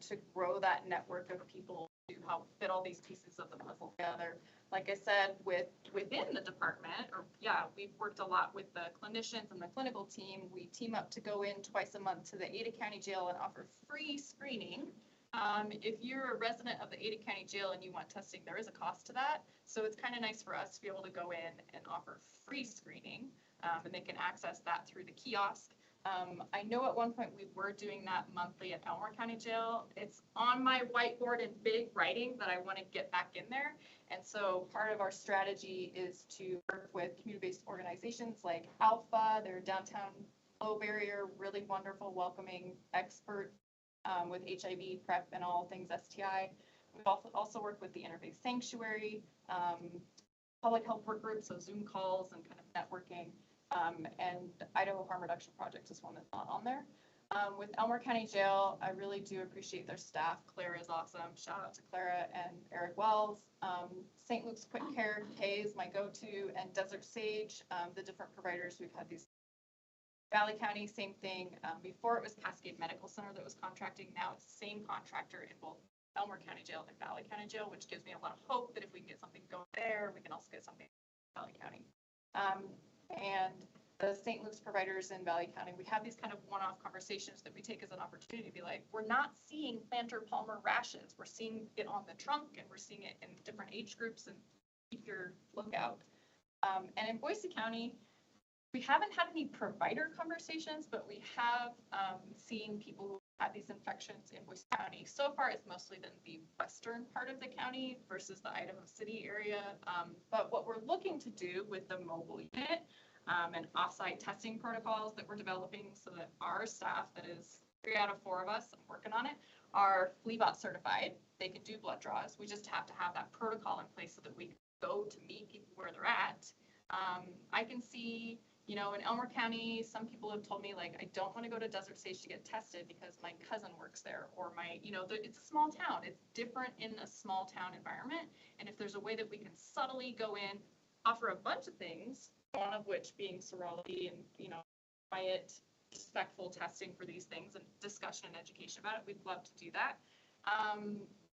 to grow that network of people to help fit all these pieces of the puzzle together. Like I said, within the department, we've worked a lot with the clinicians and the clinical team. We team up to go in twice a month to the Ada County Jail and offer free screening. If you're a resident of the Ada County Jail and you want testing, there is a cost to that. So it's kind of nice for us to be able to go in and offer free screening, and they can access that through the kiosk. I know at one point we were doing that monthly at Elmore County Jail. It's on my whiteboard in big writing that I want to get back in there. And so part of our strategy is to work with community-based organizations like Alpha, they're downtown, low barrier, really wonderful, welcoming expert with HIV, PrEP, and all things STI. We've also worked with the Interfaith Sanctuary, public health work groups, so Zoom calls and kind of networking. And Idaho Harm Reduction Project is one that's not on there. With Elmore County Jail, I really do appreciate their staff. Clara is awesome. Shout out to Clara and Eric Wells. St. Luke's Quick Care, Kay is my go-to, and Desert Sage, the different providers we've had these. Valley County, same thing. Before it was Cascade Medical Center that was contracting. Now it's the same contractor in both Elmore County Jail and Valley County Jail, which gives me a lot of hope that if we can get something going there, we can also get something in Valley County. And the St. Luke's providers in Valley County, we have these kind of one-off conversations that we take as an opportunity to be like, we're not seeing plantar palmar rashes. We're seeing it on the trunk and we're seeing it in different age groups, and keep your lookout. And in Boise County, we haven't had any provider conversations, but we have seen people who had these infections in Boise County. So far, it's mostly been the western part of the county versus the Idaho City area. But what we're looking to do with the mobile unit and offsite testing protocols that we're developing so that our staff, that is 3 out of 4 of us, I'm working on it, are FleaBot certified. They can do blood draws. We just have to have that protocol in place so that we can go to meet people where they're at. I can see, you know, in Elmore County, some people have told me, like, I don't want to go to Desert Stage to get tested because my cousin works there, or my, you know, it's a small town. It's different in a small town environment. And if there's a way that we can subtly go in, offer a bunch of things, one of which being serology and, you know, quiet, respectful testing for these things and discussion and education about it, we'd love to do that.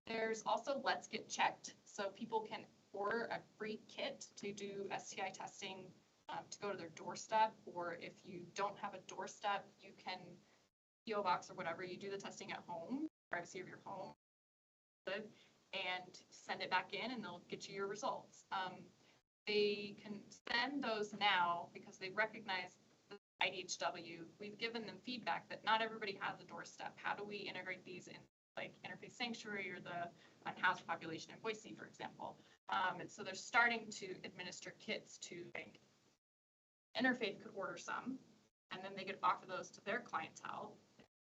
There's also Let's Get Checked. So people can order a free kit to do STI testing to go to their doorstep, or if you don't have a doorstep, you can PO box or whatever, you do the testing at home, privacy of your home, and send it back in and they'll get you your results. They can send those now because they recognize the IDHW. We've given them feedback that not everybody has a doorstep. How do we integrate these in, like Interfaith Sanctuary or the unhoused population in Boise, for example? And so they're starting to administer kits to, like, Interfaith could order some, and then they could offer those to their clientele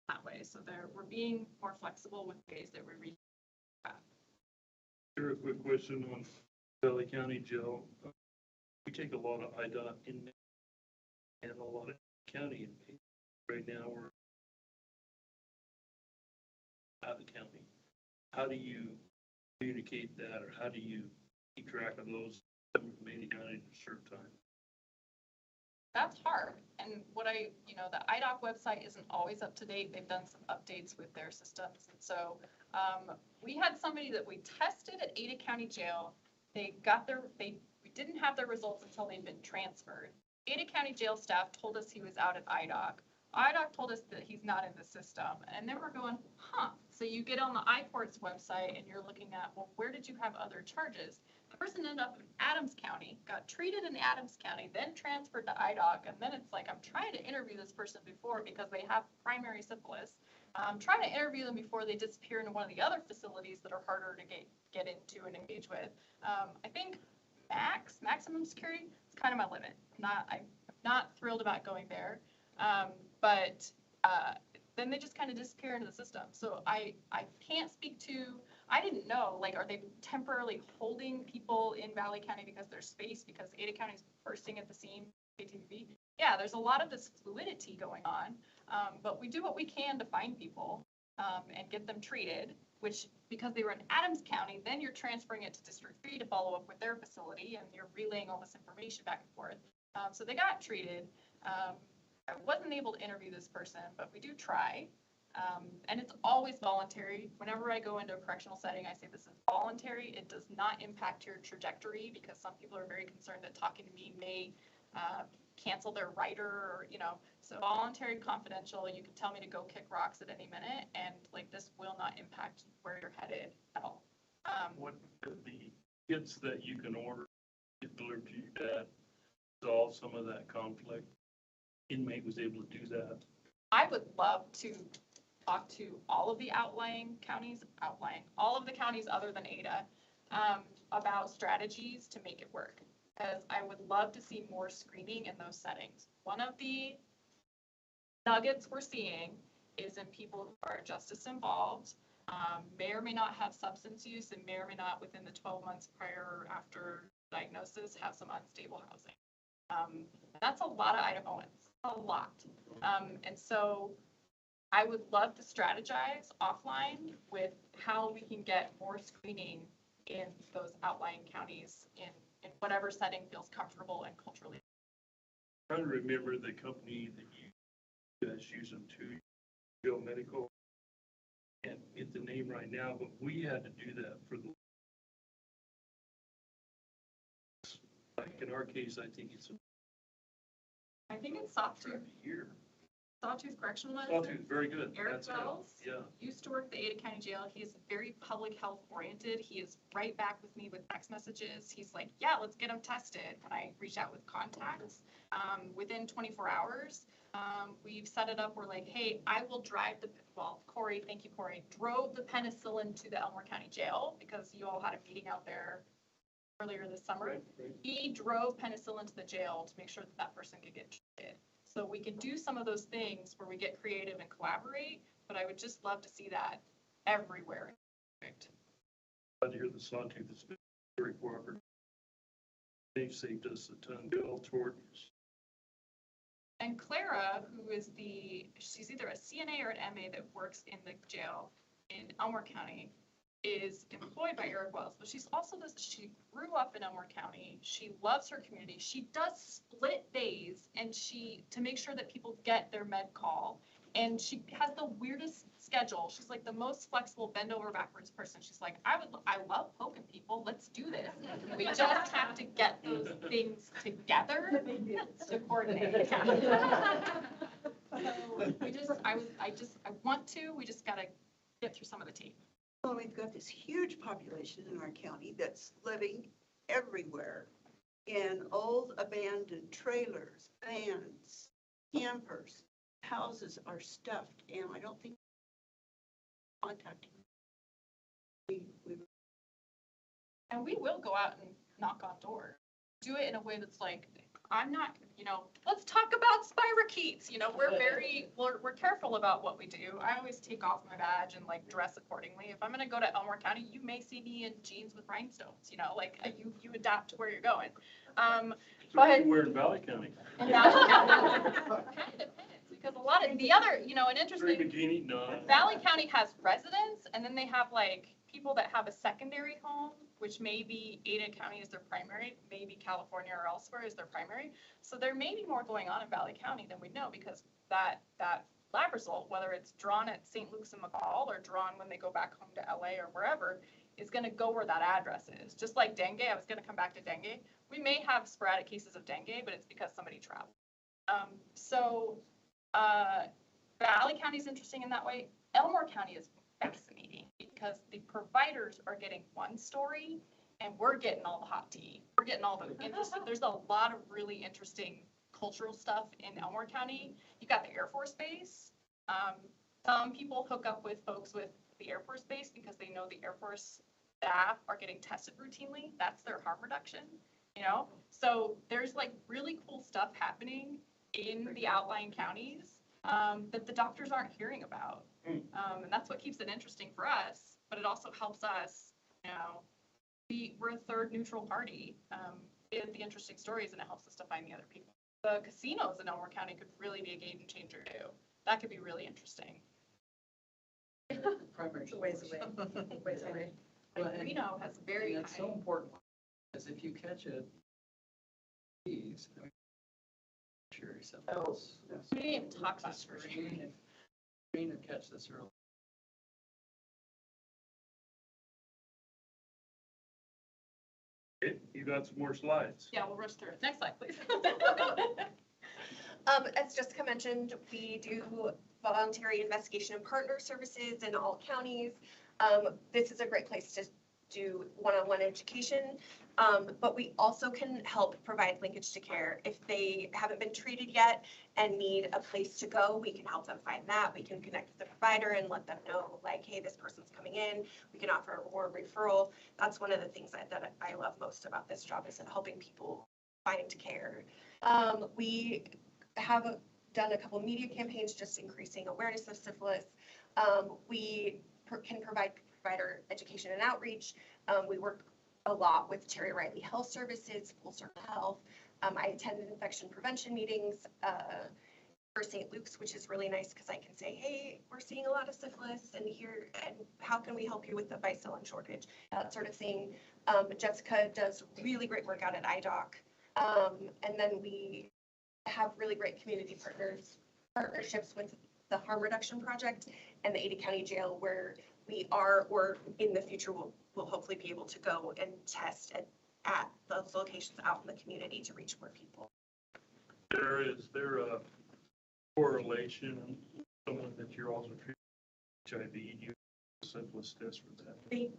that way. So we're being more flexible with ways that we reach that. Here, a quick question on Valley County Jail. We take a lot of IDOT in and a lot of county inmates. Right now, we're out of the county. How do you communicate that, or how do you keep track of those that were made down in a certain time? That's hard. And you know, the IDOC website isn't always up to date. They've done some updates with their systems. And so we had somebody that we tested at Ada County Jail. We didn't have their results until they'd been transferred. Ada County Jail staff told us he was out at IDOC. IDOC told us that he's not in the system. And then we're going, huh. So you get on the iCourts website and you're looking at, well, where did you have other charges? The person ended up in Adams County, got treated in Adams County, then transferred to IDOC. And then it's like, I'm trying to interview this person before because they have primary syphilis. I'm trying to interview them before they disappear into one of the other facilities that are harder to get into and engage with. I think maximum security is kind of my limit. I'm not thrilled about going there. But then they just kind of disappear into the system. So I can't speak to, I didn't know, like, are they temporarily holding people in Valley County because there's space, because Ada County is bursting at the seam, ATV? Yeah, there's a lot of this fluidity going on, but we do what we can to find people and get them treated, which, because they were in Adams County, then you're transferring it to District 3 to follow up with their facility, and you're relaying all this information back and forth. So they got treated. I wasn't able to interview this person, but we do try. And it's always voluntary. Whenever I go into a correctional setting, I say this is voluntary. It does not impact your trajectory, because some people are very concerned that talking to me may cancel their rider, or, you know, so voluntary, confidential. You can tell me to go kick rocks at any minute, and like, this will not impact where you're headed at all. What are the kits that you can order get delivered to your dad solve some of that conflict? Inmate was able to do that. I would love to talk to all of the all of the counties other than Ada, about strategies to make it work. Because I would love to see more screening in those settings. One of the nuggets we're seeing is in people who are justice involved, may or may not have substance use, and may or may not within the 12 months prior or after diagnosis have some unstable housing. That's a lot of Idahoans, a lot. And so I would love to strategize offline with how we can get more screening in those outlying counties in whatever setting feels comfortable and culturally. Trying to remember the company that you guys use them to, Bill Medical. Can't get the name right now, but we had to do that for the, like in our case, I think it's Sawtooth, a year. Sawtooth Correctional Medicine. Sawtooth, very good. Eric That's it. Wells Yeah. used to work at the Ada County Jail. He is very public health oriented. He is right back with me with text messages. He's like, yeah, let's get them tested. When I reach out with contacts, within 24 hours, we've set it up. We're like, hey, I will drive Corey, thank you, Corey, drove the penicillin to the Elmore County Jail because you all had a meeting out there earlier this summer. Right, right. He drove penicillin to the jail to make sure that that person could get treated. So we can do some of those things where we get creative and collaborate, but I would just love to see that everywhere. Glad to hear the Sawtooth has been very cooperative. They've saved us a ton. Bill Tort. And Clara, who is she's either a CNA or an MA that works in the jail in Elmore County, is employed by Eric Wells, but she's also she grew up in Elmore County. She loves her community. She does split days and to make sure that people get their med call. And she has the weirdest schedule. She's like the most flexible bend over backwards person. She's like, I love poking people. Let's do this. We just have to get those things together to coordinate. So we just gotta get through some of the tape. Well, we've got this huge population in our county that's living everywhere in old abandoned trailers, vans, campers. Houses are stuffed, and I don't think contacting. And we will go out and knock on doors. Do it in a way that's like, I'm not, let's talk about spirochetes. We're careful about what we do. I always take off my badge and like dress accordingly. If I'm gonna go to Elmore County, you may see me in jeans with rhinestones, you adapt to where you're going. But We're in Valley County. kind of depends, because a lot of the other, an Very interesting, bikini, no. Valley County has residents, and then they have like people that have a secondary home, which may be Ada County is their primary, maybe California or elsewhere is their primary. So there may be more going on in Valley County than we know, because that lab result, whether it's drawn at St. Luke's and McCall or drawn when they go back home to LA or wherever, is going to go where that address is. Just like dengue, I was going to come back to dengue. We may have sporadic cases of dengue, but it's because somebody traveled. Valley County is interesting in that way. Elmore County is fascinating because the providers are getting one story and we're getting all the hot tea. We're getting all the interesting, there's a lot of really interesting cultural stuff in Elmore County. You got the Air Force Base. Some people hook up with folks with the Air Force Base because they know the Air Force staff are getting tested routinely. That's their harm reduction, So there's like really cool stuff happening in the outlying counties that the doctors aren't hearing about. And that's what keeps it interesting for us, but it also helps us, we're a third neutral party in the interesting stories, and it helps us to find the other people. The casinos in Elmore County could really be a game changer too. That could be really interesting. Primary. Ways away. Ways away. Well, And and- Reno has very And it's so high. important, because if you catch it, sure yourself. Oh, we didn't even talk about screening. Screen and catch this early. Okay, you got some more slides. Yeah, we'll rush through it. Next slide, please. As Jessica mentioned, we do voluntary investigation and partner services in all counties. This is a great place to do one-on-one education, but we also can help provide linkage to care. If they haven't been treated yet and need a place to go, we can help them find that. We can connect with the provider and let them know, like, hey, this person's coming in. We can offer a referral. That's one of the things that I love most about this job, is helping people find care. We have done a couple media campaigns just increasing awareness of syphilis. We can provide provider education and outreach. We work a lot with Terry Riley Health Services, Full Circle Health. I attended infection prevention meetings for St. Luke's, which is really nice because I can say, hey, we're seeing a lot of syphilis and here, and how can we help you with the bicillin shortage? That sort of thing. Jessica does really great work out at IDOC. And then we have really great community partnerships with the Harm Reduction Project and the Ada County Jail, where we are, or in the future, we'll hopefully be able to go and test at those locations out in the community to reach more people. Is there a correlation, someone that you're also treating HIV, you syphilis test for that?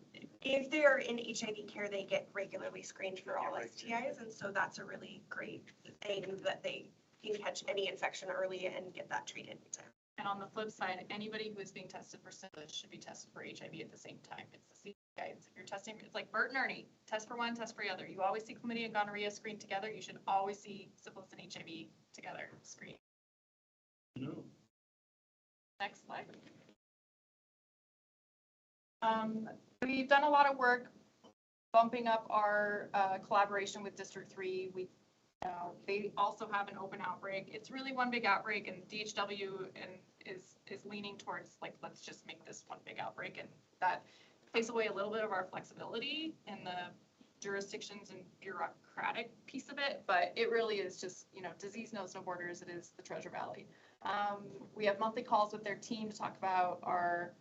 If they're in HIV care, they get regularly screened for all STIs, and so that's a really great thing that they can catch any infection early and get that treated. And on the flip side, anybody who is being tested for syphilis should be tested for HIV at the same time. It's the CDH guidance. If you're testing, it's like Bert and Ernie, test for one, test for the other. You always see chlamydia and gonorrhea screened together. You should always see syphilis and HIV together screened. No. Next slide. We've done a lot of work bumping up our collaboration with District 3. They also have an open outbreak. It's really one big outbreak, and DHW is leaning towards, like, let's just make this one big outbreak, and that takes away a little bit of our flexibility in the jurisdictions and bureaucratic piece of it, but it really is just, disease knows no borders. It is the Treasure Valley. We have monthly calls with their team to talk about our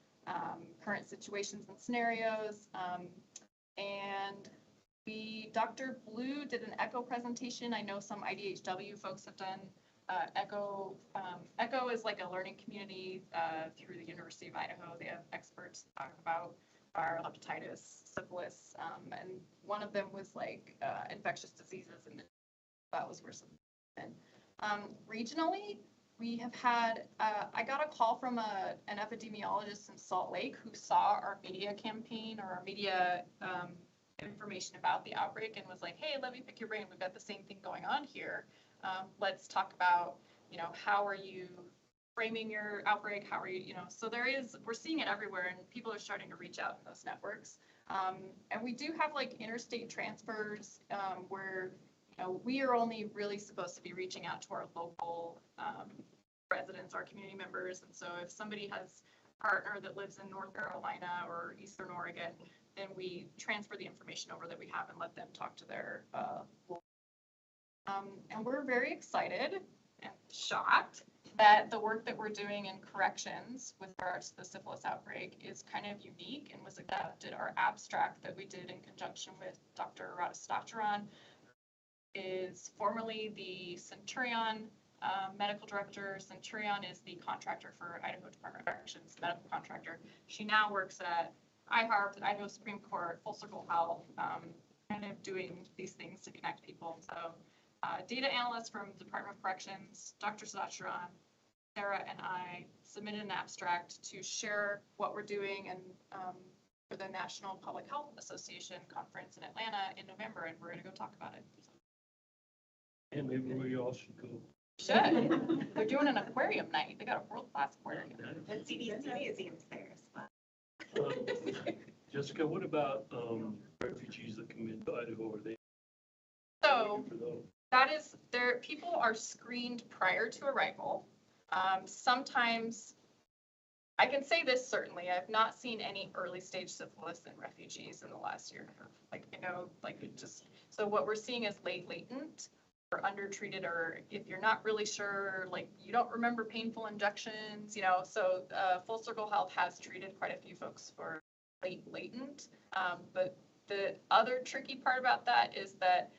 current situations and scenarios, and Dr. Blue did an ECHO presentation. I know some IDHW folks have done ECHO. ECHO is like a learning community through the University of Idaho. They have experts talk about viral hepatitis, syphilis, and one of them was like infectious diseases, and that was where some. Regionally, we have had, I got a call from an epidemiologist in Salt Lake who saw our media campaign or our media information about the outbreak and was like, hey, let me pick your brain. We've got the same thing going on here. Let's talk about, how are you framing your outbreak? How are you, so we're seeing it everywhere, and people are starting to reach out in those networks. And we do have like interstate transfers where, we are only really supposed to be reaching out to our local residents, our community members. And so if somebody has a partner that lives in North Carolina or Eastern Oregon, then we transfer the information over that we have and let them talk to their and we're very excited and shocked that the work that we're doing in corrections with regards to the syphilis outbreak is kind of unique and was adapted. Our abstract that we did in conjunction with Dr. Radastacharan is formerly the Centurion medical director. Centurion is the contractor for Idaho Department of Corrections, medical contractor. She now works at IHARP, the Idaho Supreme Court, Full Circle Health, kind of doing these things to connect people. So data analyst from Department of Corrections, Dr. Sacharan, Sarah, and I submitted an abstract to share what we're doing and for the National Public Health Association conference in Atlanta in November, and we're going to go talk about it. And maybe we all should go. Should. They're doing an aquarium night. They got a world-class aquarium. And CDC museums there as well. Jessica, what about refugees that come into Idaho? Are they? So that is, people are screened prior to arrival. Sometimes, I can say this certainly, I've not seen any early stage syphilis in refugees in the last year. So what we're seeing is latent or undertreated, or if you're not really sure, like you don't remember painful injections, so Full Circle Health has treated quite a few folks for latent. But the other tricky part about that is that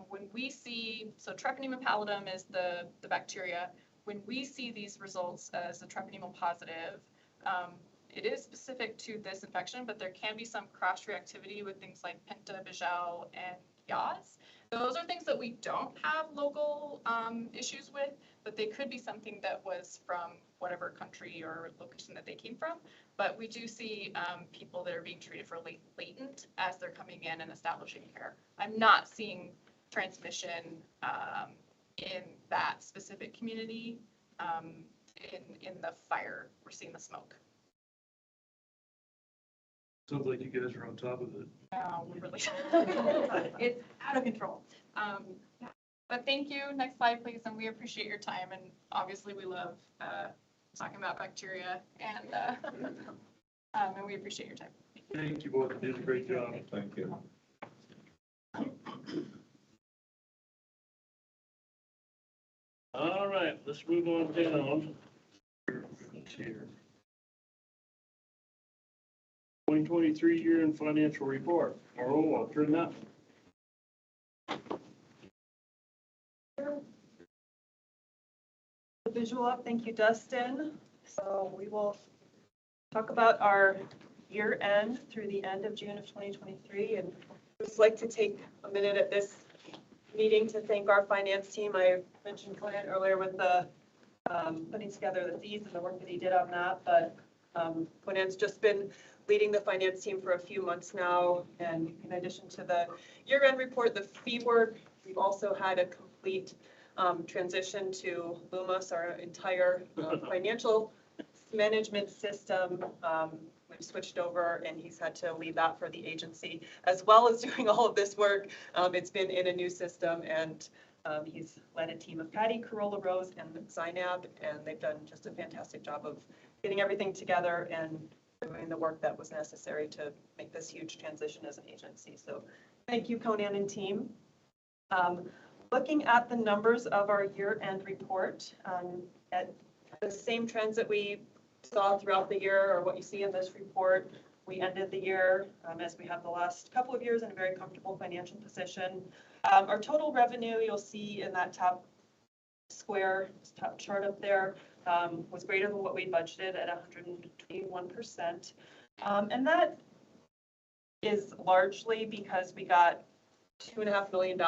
when we see, so Treponema pallidum is the bacteria, when we see these results as a treponema positive, it is specific to this infection, but there can be some cross-reactivity with things like Penta, Bijel, and Yas. Those are things that we don't have local issues with, but they could be something that was from whatever country or location that they came from. But we do see people that are being treated for latent as they're coming in and establishing care. I'm not seeing transmission in that specific community. In the fire, we're seeing the smoke. Sounds like you guys are on top of it. We're really, it's out of control. But thank you. Next slide, please. And we appreciate your time. And obviously, we love talking about bacteria and we appreciate your time. Thank you both. You did a great job. Thank you. All right, let's move on down. Let's see here. 2023 year-end financial report. I'll turn that. The visual up, thank you, Dustin. So we will talk about our year end through the end of June of 2023. And I'd just like to take a minute at this meeting to thank our finance team. I mentioned Conan earlier with the putting together the fees and the work that he did on that, but Conan's just been leading the finance team for a few months now. And in addition to the year-end report, the fee work, we've also had a complete transition to Lumos, our entire financial management system. We've switched over and he's had to lead that for the agency, as well as doing all of this work. It's been in a new system and he's led a team of Patty, Corolla Rose, and Zainab, and they've done just a fantastic job of getting everything together and doing the work that was necessary to make this huge transition as an agency. So thank you, Conan and team. Looking at the numbers of our year-end report, at the same trends that we saw throughout the year, or what you see in this report, we ended the year, as we have the last couple of years, in a very comfortable financial position. Our total revenue, you'll see in that top square, top chart up there, was greater than what we budgeted at 121%. And that is largely because we got $2.5 million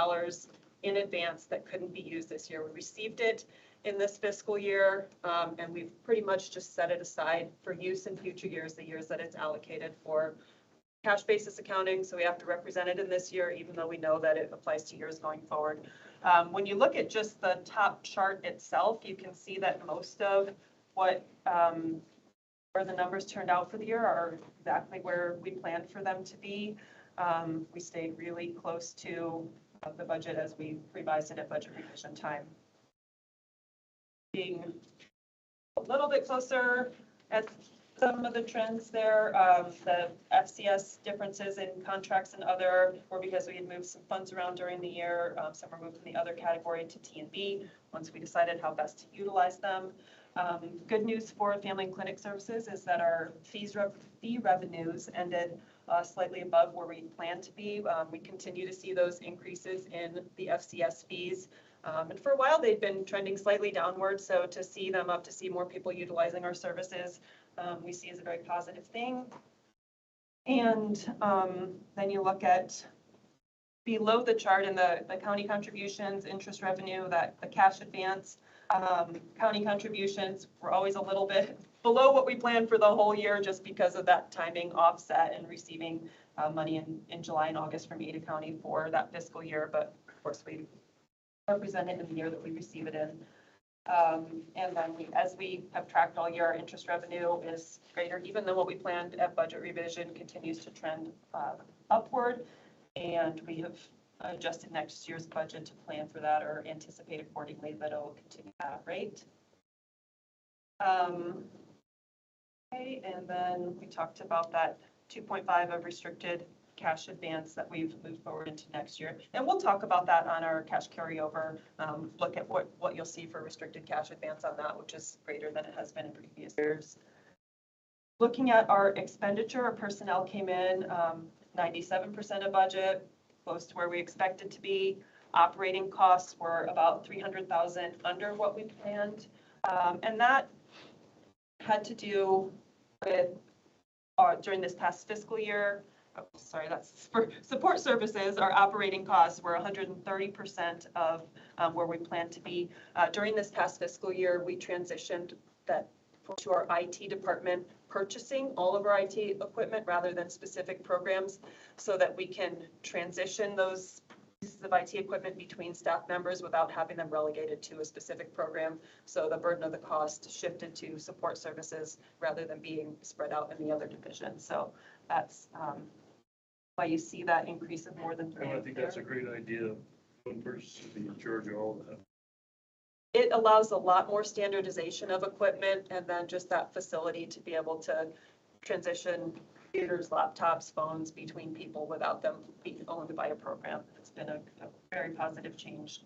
in advance that couldn't be used this year. We received it in this fiscal year, and we've pretty much just set it aside for use in future years, the years that it's allocated for cash basis accounting. So we have to represent it in this year, even though we know that it applies to years going forward. When you look at just the top chart itself, you can see that most of what where the numbers turned out for the year are exactly where we planned for them to be. We stayed really close to the budget as we revised it at budget revision time. Being a little bit closer at some of the trends there, the FCS differences in contracts and other were because we had moved some funds around during the year. Some were moved from the other category to T&B once we decided how best to utilize them. Good news for family and clinic services is that our fee revenues ended slightly above where we planned to be. We continue to see those increases in the FCS fees. And for a while, they'd been trending slightly downward. So to see them up, to see more people utilizing our services, we see as a very positive thing. And then you look at below the chart in the county contributions, interest revenue, that the cash advance, county contributions were always a little bit below what we planned for the whole year just because of that timing offset and receiving money in July and August from Ada County for that fiscal year. But of course, we represent it in the year that we receive it in. And then as we have tracked all year, our interest revenue is greater even than what we planned at budget revision, continues to trend upward. And we have adjusted next year's budget to plan for that or anticipate accordingly that it will continue at that rate. Okay, and then we talked about that 2.5 of restricted cash advance that we've moved forward into next year. And we'll talk about that on our cash carryover, look at what you'll see for restricted cash advance on that, which is greater than it has been in previous years. Looking at our expenditure, our personnel came in 97% of budget, close to where we expected to be. Operating costs were about $300,000 under what we planned. And that had to do with during this past fiscal year, that's for support services, our operating costs were 130% of where we planned to be. During this past fiscal year, we transitioned that to our IT department purchasing all of our IT equipment rather than specific programs so that we can transition those pieces of IT equipment between staff members without having them relegated to a specific program. So the burden of the cost shifted to support services rather than being spread out in the other divisions. So that's why you see that increase of more than I think that's a great idea. one person to be in charge of all of that. It allows a lot more standardization of equipment and then just that facility to be able to transition computers, laptops, phones between people without them being owned by a program. It's been a very positive change.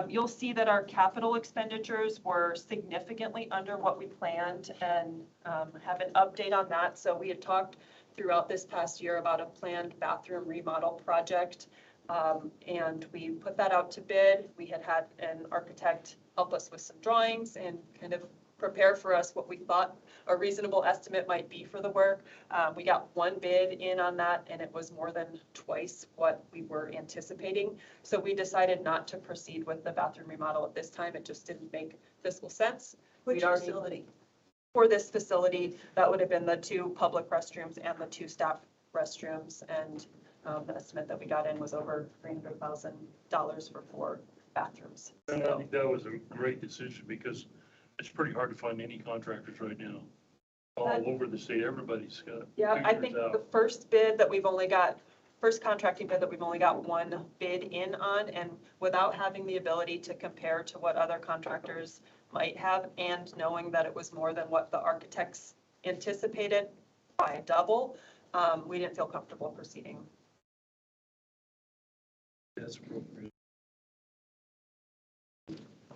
You'll see that our capital expenditures were significantly under what we planned and have an update on that. So we had talked throughout this past year about a planned bathroom remodel project. And we put that out to bid. We had an architect help us with some drawings and kind of prepare for us what we thought a reasonable estimate might be for the work. We got one bid in on that and it was more than twice what we were anticipating. So we decided not to proceed with the bathroom remodel at this time. It just didn't make fiscal sense. Which We'd already- facility? For this facility, that would have been the 2 public restrooms and the 2 staff restrooms. And the estimate that we got in was over $300,000 for 4 bathrooms. And I So, think that was a great decision because it's pretty hard to find any contractors right now. All over the state, everybody's got yeah, I figures think out. the first contracting bid that we've only got one bid in on, and without having the ability to compare to what other contractors might have, and knowing that it was more than what the architects anticipated by double, we didn't feel comfortable proceeding. That's appropriate.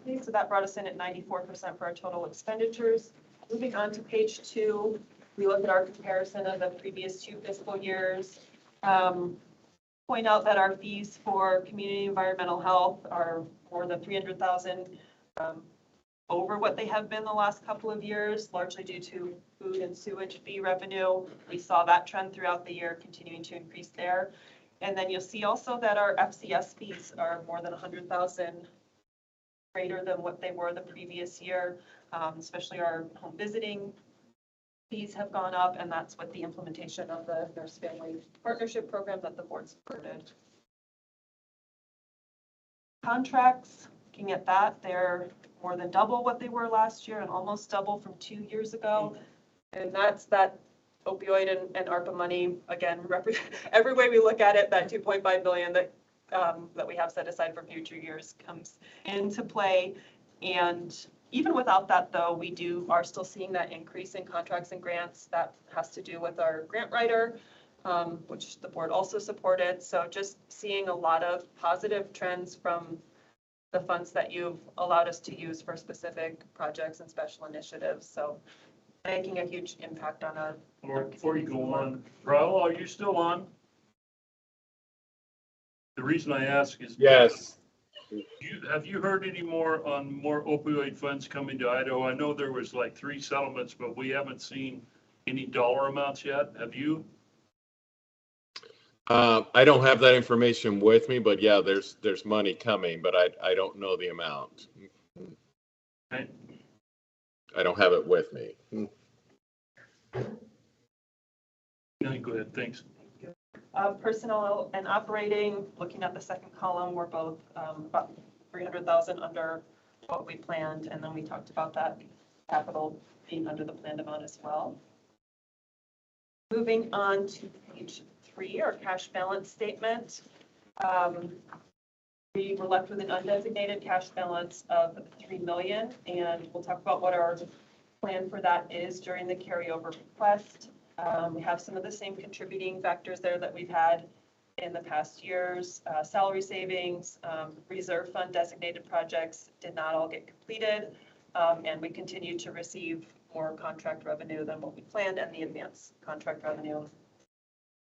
Okay, so that brought us in at 94% for our total expenditures. Moving on to page 2, we look at our comparison of the previous 2 fiscal years. Point out that our fees for community environmental health are more than 300,000 over what they have been the last couple of years, largely due to food and sewage fee revenue. We saw that trend throughout the year, continuing to increase there. And then you'll see also that our FCS fees are more than 100,000 greater than what they were the previous year, especially our home visiting fees have gone up, and that's with the implementation of the Nurse Family Partnership Program that the board supported. Contracts, looking at that, they're more than double what they were last year and almost double from 2 years ago. And that's that opioid and ARPA money, again, every way we look at it, that 2.5 billion that we have set aside for future years comes into play. And even without that, though, we are still seeing that increase in contracts and grants. That has to do with our grant writer, which the board also supported. So just seeing a lot of positive trends from the funds that you've allowed us to use for specific projects and special initiatives. So making a huge impact on our. Before you go on, Raul, are you still on? The reason I ask is. Yes. Have you heard any more on more opioid funds coming to Idaho? I know there was like 3 settlements, but we haven't seen any dollar amounts yet. Have you? I don't have that information with me, but yeah, there's money coming, but I don't know the amount. Okay. I don't have it with me. No, go ahead, thanks. Personnel and operating, looking at the second column, we're both about 300,000 under what we planned. And then we talked about that capital being under the planned amount as well. Moving on to page 3, our cash balance statement. We were left with an undesignated cash balance of $3 million, and we'll talk about what our plan for that is during the carryover request. We have some of the same contributing factors there that we've had in the past years. Salary savings, reserve fund designated projects did not all get completed, and we continue to receive more contract revenue than what we planned and the advance contract revenue.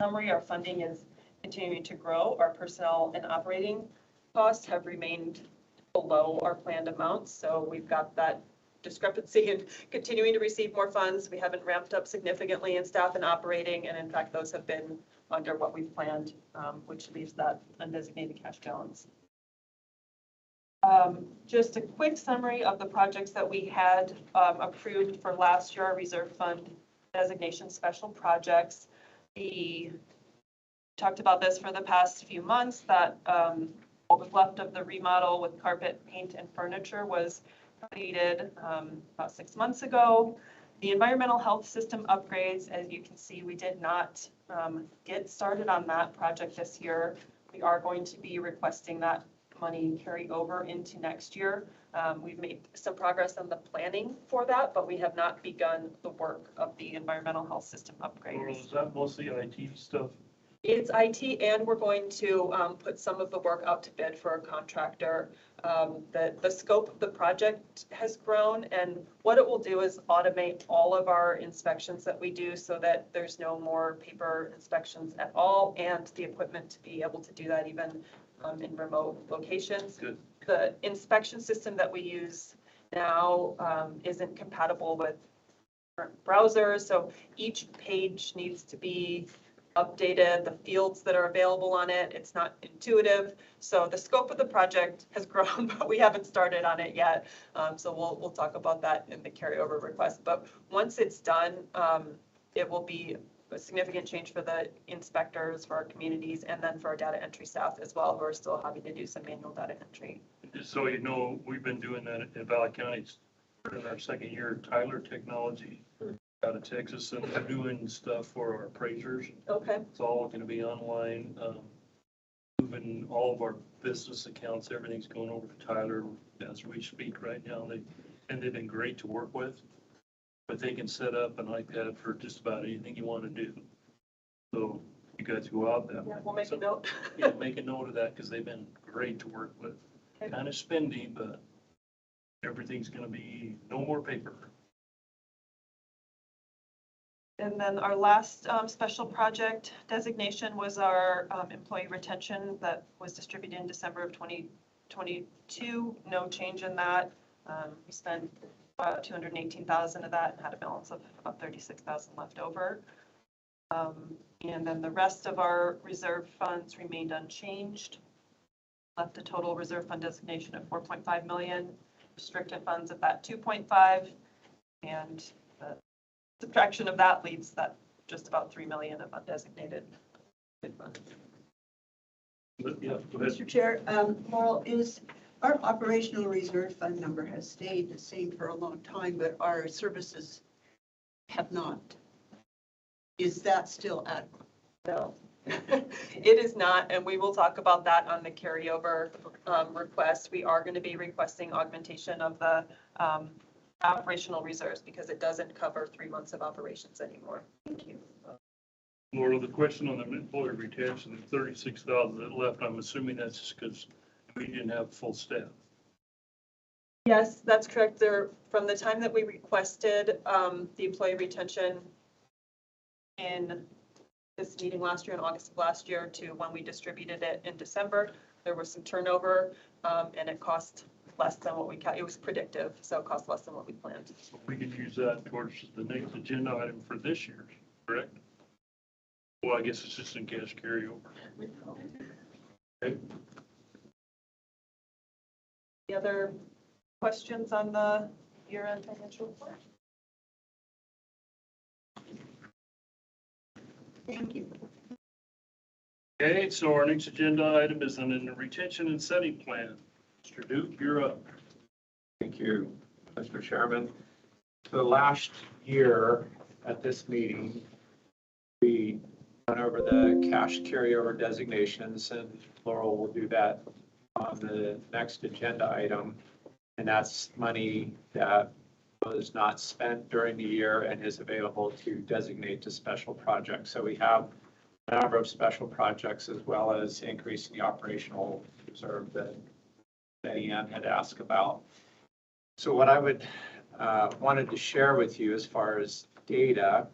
Summary, our funding is continuing to grow. Our personnel and operating costs have remained below our planned amounts, so we've got that discrepancy and continuing to receive more funds. We haven't ramped up significantly in staff and operating, and in fact, those have been under what we've planned, which leaves that undesignated cash balance. Just a quick summary of the projects that we had approved for last year, our reserve fund designation special projects. We talked about this for the past few months, that what was left of the remodel with carpet, paint, and furniture was completed about 6 months ago. The environmental health system upgrades, as you can see, we did not get started on that project this year. We are going to be requesting that money carry over into next year. We've made some progress on the planning for that, but we have not begun the work of the environmental health system Laurel, upgrades. is that mostly IT stuff? It's IT, and we're going to put some of the work out to bid for a contractor. The scope of the project has grown, and what it will do is automate all of our inspections that we do so that there's no more paper inspections at all, and the equipment to be able to do that even in remote locations. Good. The inspection system that we use now isn't compatible with current browsers, so each page needs to be updated, the fields that are available on it, it's not intuitive. So the scope of the project has grown, but we haven't started on it yet. So we'll talk about that in the carryover request. But once it's done, it will be a significant change for the inspectors, for our communities, and then for our data entry staff as well, who are still having to do some manual data entry. Just so you know, we've been doing that in Valley County. It's in our second year, Tyler Technology out of Texas, and we're doing stuff for our appraisers. Okay. It's all going to be online. Moving all of our business accounts, everything's going over to Tyler as we speak right now. They've been great to work with, but they can set up an iPad for just about anything you want to do. So you guys go out that way. Yeah, we'll make a note. Yeah, make a note of that because they've been great to work with. Okay. Kind of spendy, but everything's going to be no more paper. And then our last special project designation was our employee retention that was distributed in December of 2022. No change in that. We spent about $218,000 of that and had a balance of about $36,000 left over. And then the rest of our reserve funds remained unchanged. Left a total reserve fund designation of 4.5 million, restricted funds at that 2.5, and the subtraction of that leaves that just about 3 million of undesignated funds. But yeah, go ahead. Mr. Chair, Laurel, is our operational reserve fund number has stayed the same for a long time, but our services have not. Is that still adequate? No, it is not, and we will talk about that on the carryover request. We are going to be requesting augmentation of the operational reserves because it doesn't cover 3 months of operations anymore. Thank you. Laura, the question on the employee retention, the 36,000 that left, I'm assuming that's just because we didn't have full staff. Yes, that's correct. There, from the time that we requested the employee retention in this meeting last year, in August of last year, to when we distributed it in December, there was some turnover, and it cost less than what it was predictive, so it cost less than what we planned. So we could use that towards the next agenda item for this year, correct? Well, I guess it's just in cash carryover. Okay. Any other questions on the year-end financial report? Thank you. Okay, so our next agenda item is on the retention and setting plan. Mr. Duke, you're up. Thank you, Mr. Chairman. So last year at this meeting, we went over the cash carryover designations, and Laurel will do that on the next agenda item. And that's money that was not spent during the year and is available to designate to special projects. So we have a number of special projects as well as increasing the operational reserve that Ann had asked about. So what I would wanted to share with you as far as data,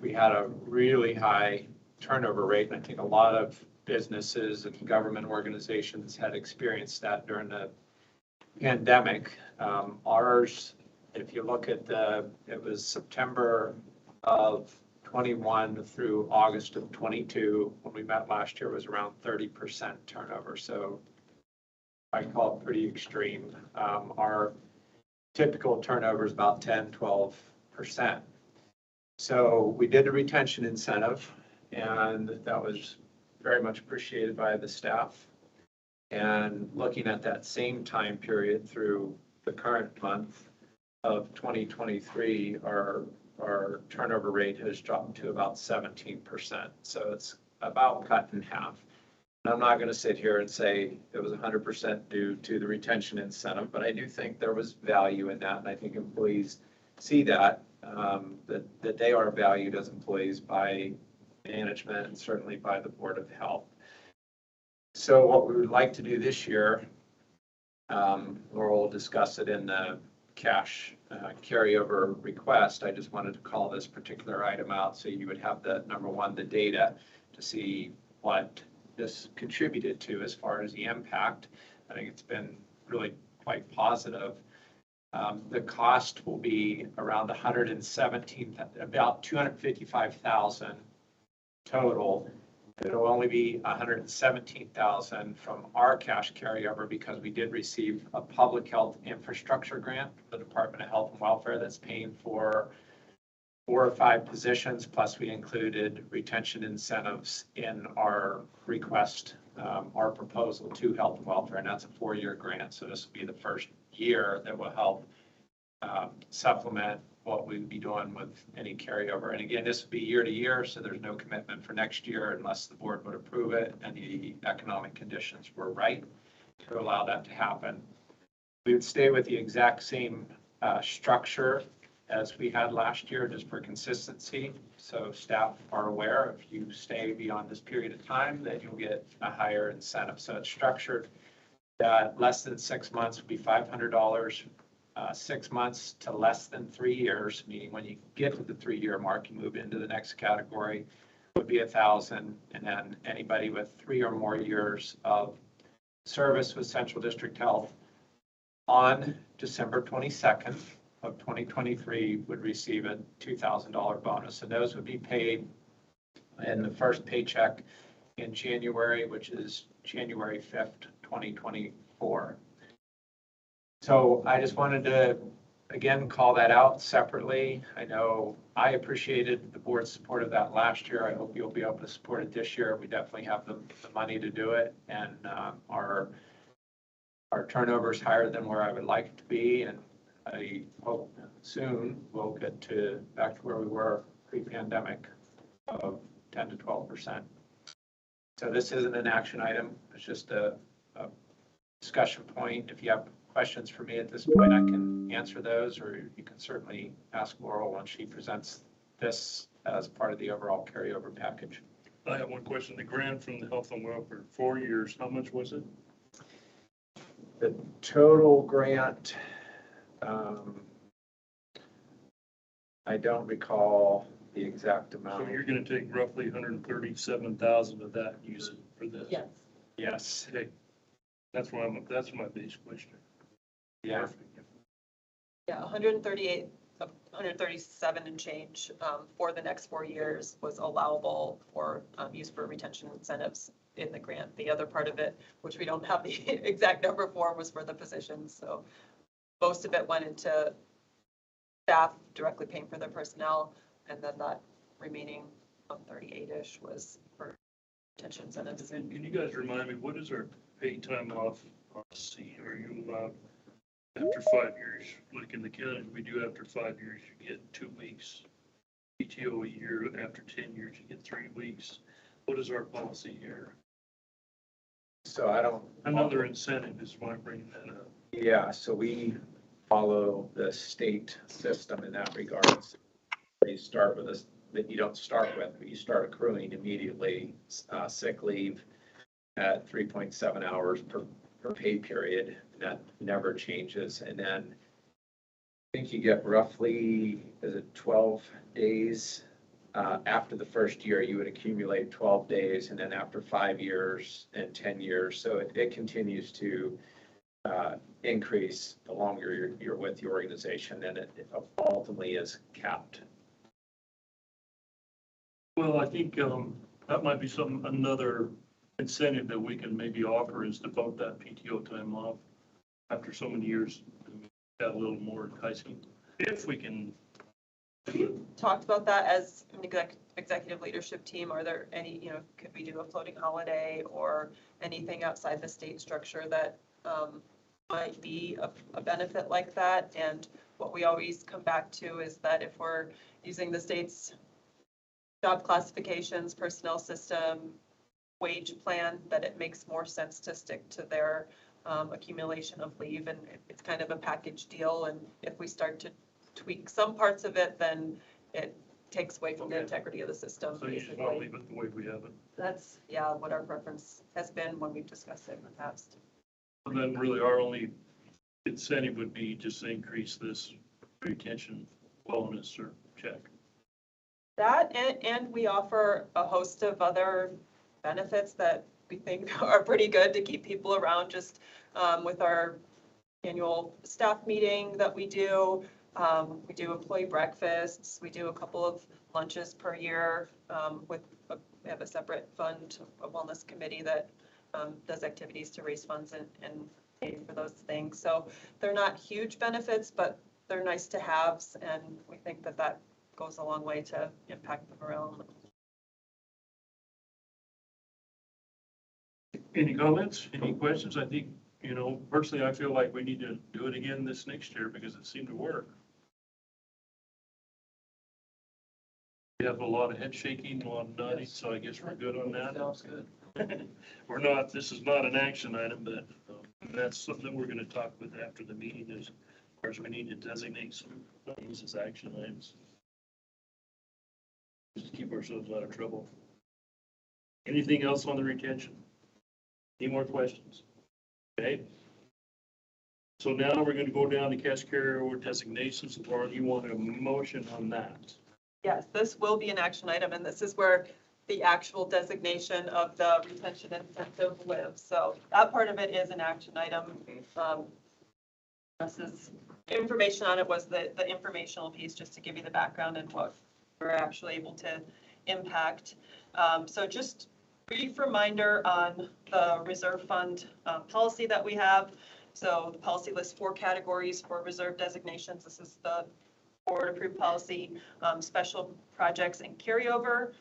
we had a really high turnover rate, and I think a lot of businesses and government organizations had experienced that during the pandemic. Ours, if you look at it was September of 21 through August of 22, when we met last year, was around 30% turnover. So I call it pretty extreme. Our typical turnover is about 10, 12%. So we did a retention incentive, and that was very much appreciated by the staff. And looking at that same time period through the current month of 2023, our turnover rate has dropped to about 17%. So it's about cut in half. I'm not going to sit here and say it was 100% due to the retention incentive, but I do think there was value in that. And I think employees see that, that they are valued as employees by management and certainly by the Board of Health. So what we would like to do this year, Laurel will discuss it in the cash carryover request. I just wanted to call this particular item out so you would have the, number one, the data to see what this contributed to as far as the impact. I think it's been really quite positive. The cost will be around 117, about 255,000 total. It'll only be 117,000 from our cash carryover because we did receive a public health infrastructure grant from the Department of Health and Welfare that's paying for 4 or 5 positions, plus we included retention incentives in our request, our proposal to Health and Welfare, and that's a 4-year grant. So this will be the first year that will help supplement what we'd be doing with any carryover. And again, this would be year to year, so there's no commitment for next year unless the board would approve it and the economic conditions were right to allow that to happen. We would stay with the exact same structure as we had last year, just for consistency. So staff are aware if you stay beyond this period of time, then you'll get a higher incentive. So it's structured that less than 6 months would be $500, 6 months to less than 3 years, meaning when you get to the 3-year mark, you move into the next category, would be $1,000. And then anybody with 3 or more years of service with Central District Health on December 22nd of 2023 would receive a $2,000 bonus. And those would be paid in the first paycheck in January, which is January 5th, 2024. So I just wanted to, again, call that out separately. I know I appreciated the board's support of that last year. I hope you'll be able to support it this year. We definitely have the money to do it. And our turnover is higher than where I would like it to be. And I hope soon we'll get back to where we were pre-pandemic of 10 to 12%. So this isn't an action item. It's just a discussion point. If you have questions for me at this point, I can answer those, or you can certainly ask Laurel when she presents this as part of the overall carryover package. I have one question. The grant from the Health and Welfare, 4 years, how much was it? The total grant, I don't recall the exact amount. So you're going to take roughly 137,000 of that and use it for this? Yes. Yes. Okay. That's my base question. Yeah. Perfect. Yeah, 137 and change for the next 4 years was allowable for use for retention incentives in the grant. The other part of it, which we don't have the exact number for, was for the positions. So most of it went into staff directly paying for their personnel, and then that remaining 38-ish was for retention incentives. And can you guys remind me, what is our paid time off policy? Are you allowed after 5 years? Like in the county, we do after 5 years, you get 2 weeks. PTO a year. After 10 years, you get 3 weeks. What is our policy here? So I don't. Another incentive is why I'm bringing that up. Yeah, so we follow the state system in that regards. They start with us, that you don't start with, but you start accruing immediately sick leave at 3.7 hours per pay period. And that never changes. And then I think you get roughly, is it 12 days? After the first year, you would accumulate 12 days, and then after 5 years and 10 years. So it continues to increase the longer you're with the organization, and it ultimately is capped. Well, I think that might be another incentive that we can maybe offer, is to bump that PTO time off after so many years. Got a little more enticing, if we can. We talked about that as an executive leadership team. Are there any, could we do a floating holiday or anything outside the state structure that might be a benefit like that? And what we always come back to is that if we're using the state's job classifications, personnel system, wage plan, that it makes more sense to stick to their accumulation of leave, and it's kind of a package deal, and if we start to tweak some parts of it, then it takes away from the Okay. integrity of the system, So you just want to basically. leave it the way we have it. That's, yeah, what our preference has been when we've discussed it in the past. And then really our only incentive would be just to increase this retention bonus or check. That, and we offer a host of other benefits that we think are pretty good to keep people around, just with our annual staff meeting that we do. We do employee breakfasts, we do a couple of lunches per year we have a separate fund, a wellness committee that does activities to raise funds and pay for those things. So they're not huge benefits, but they're nice to haves, and we think that that goes a long way to impact the morale. Any comments, any questions? I think, personally, I feel like we need to do it again this next year because it seemed to work. We have a lot of head shaking, a lot of nodding, so I guess we're good on that. Sounds good. We're not, this is not an action item, but that's something that we're going to talk with after the meeting is, of course, we need to designate some of these as action items. Just to keep ourselves out of trouble. Anything else on the retention? Any more questions? Okay. So now we're going to go down to cash carryover designations. Lauren, you want a motion on that? Yes, this will be an action item, and this is where the actual designation of the retention incentive lives. So that part of it is an action item. This is, information on it was the informational piece, just to give you the background and what we're actually able to impact. So just brief reminder on the reserve fund policy that we have. So the policy lists 4 categories for reserve designations. This is the board approved policy, special projects and carryover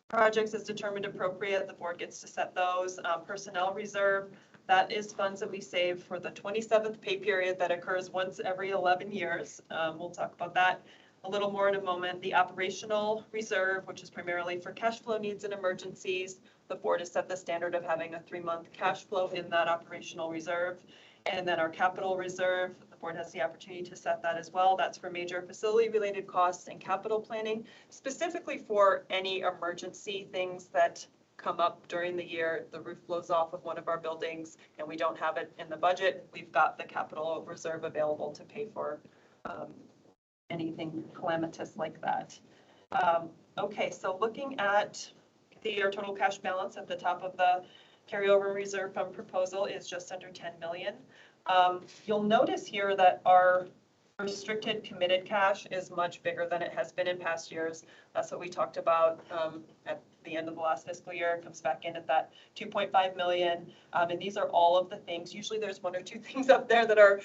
projects as determined appropriate. The board gets to set those. Personnel reserve, that is funds that we save for the 27th pay period that occurs once every 11 years. We'll talk about that a little more in a moment. The operational reserve, which is primarily for cash flow needs and emergencies. The board has set the standard of having a 3-month cash flow in that operational reserve. And then our capital reserve, the board has the opportunity to set that as well. That's for major facility-related costs and capital planning, specifically for any emergency things that come up during the year. The roof blows off of one of our buildings and we don't have it in the budget. We've got the capital reserve available to pay for anything calamitous like that. Okay, so looking at our total cash balance at the top of the carryover reserve fund proposal is just under 10 million. You'll notice here that our restricted committed cash is much bigger than it has been in past years. That's what we talked about at the end of the last fiscal year. It comes back in at that 2.5 million. And these are all of the things. Usually there's 1 or 2 things up there that are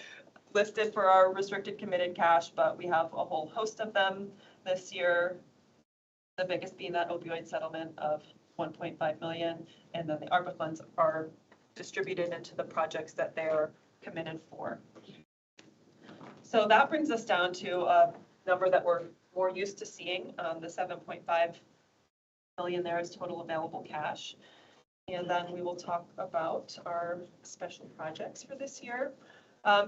listed for our restricted committed cash, but we have a whole host of them this year. The biggest being that opioid settlement of 1.5 million, and then the ARPA funds are distributed into the projects that they're committed for. So that brings us down to a number that we're more used to seeing. The 7.5 million there is total available cash. And then we will talk about our special projects for this year.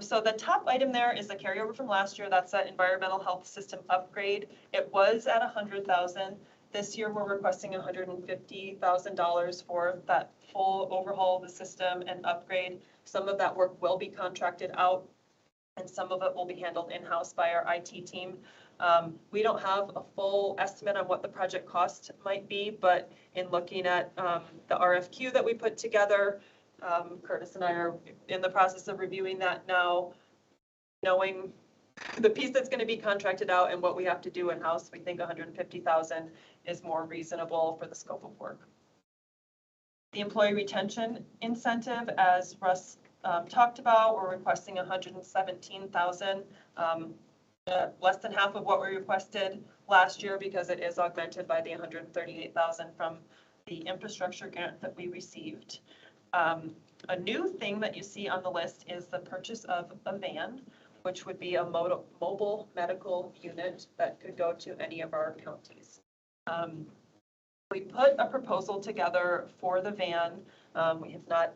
So the top item there is the carryover from last year. That's that environmental health system upgrade. It was at 100,000. This year, we're requesting $150,000 for that full overhaul of the system and upgrade. Some of that work will be contracted out, and some of it will be handled in-house by our IT team. We don't have a full estimate on what the project cost might be, but in looking at the RFQ that we put together, Curtis and I are in the process of reviewing that now, knowing the piece that's going to be contracted out and what we have to do in-house. We think 150,000 is more reasonable for the scope of work. The employee retention incentive, as Russ talked about, we're requesting 117,000, less than half of what we requested last year because it is augmented by the 138,000 from the infrastructure grant that we received. A new thing that you see on the list is the purchase of a van, which would be a mobile medical unit that could go to any of our counties. We put a proposal together for the van. We have not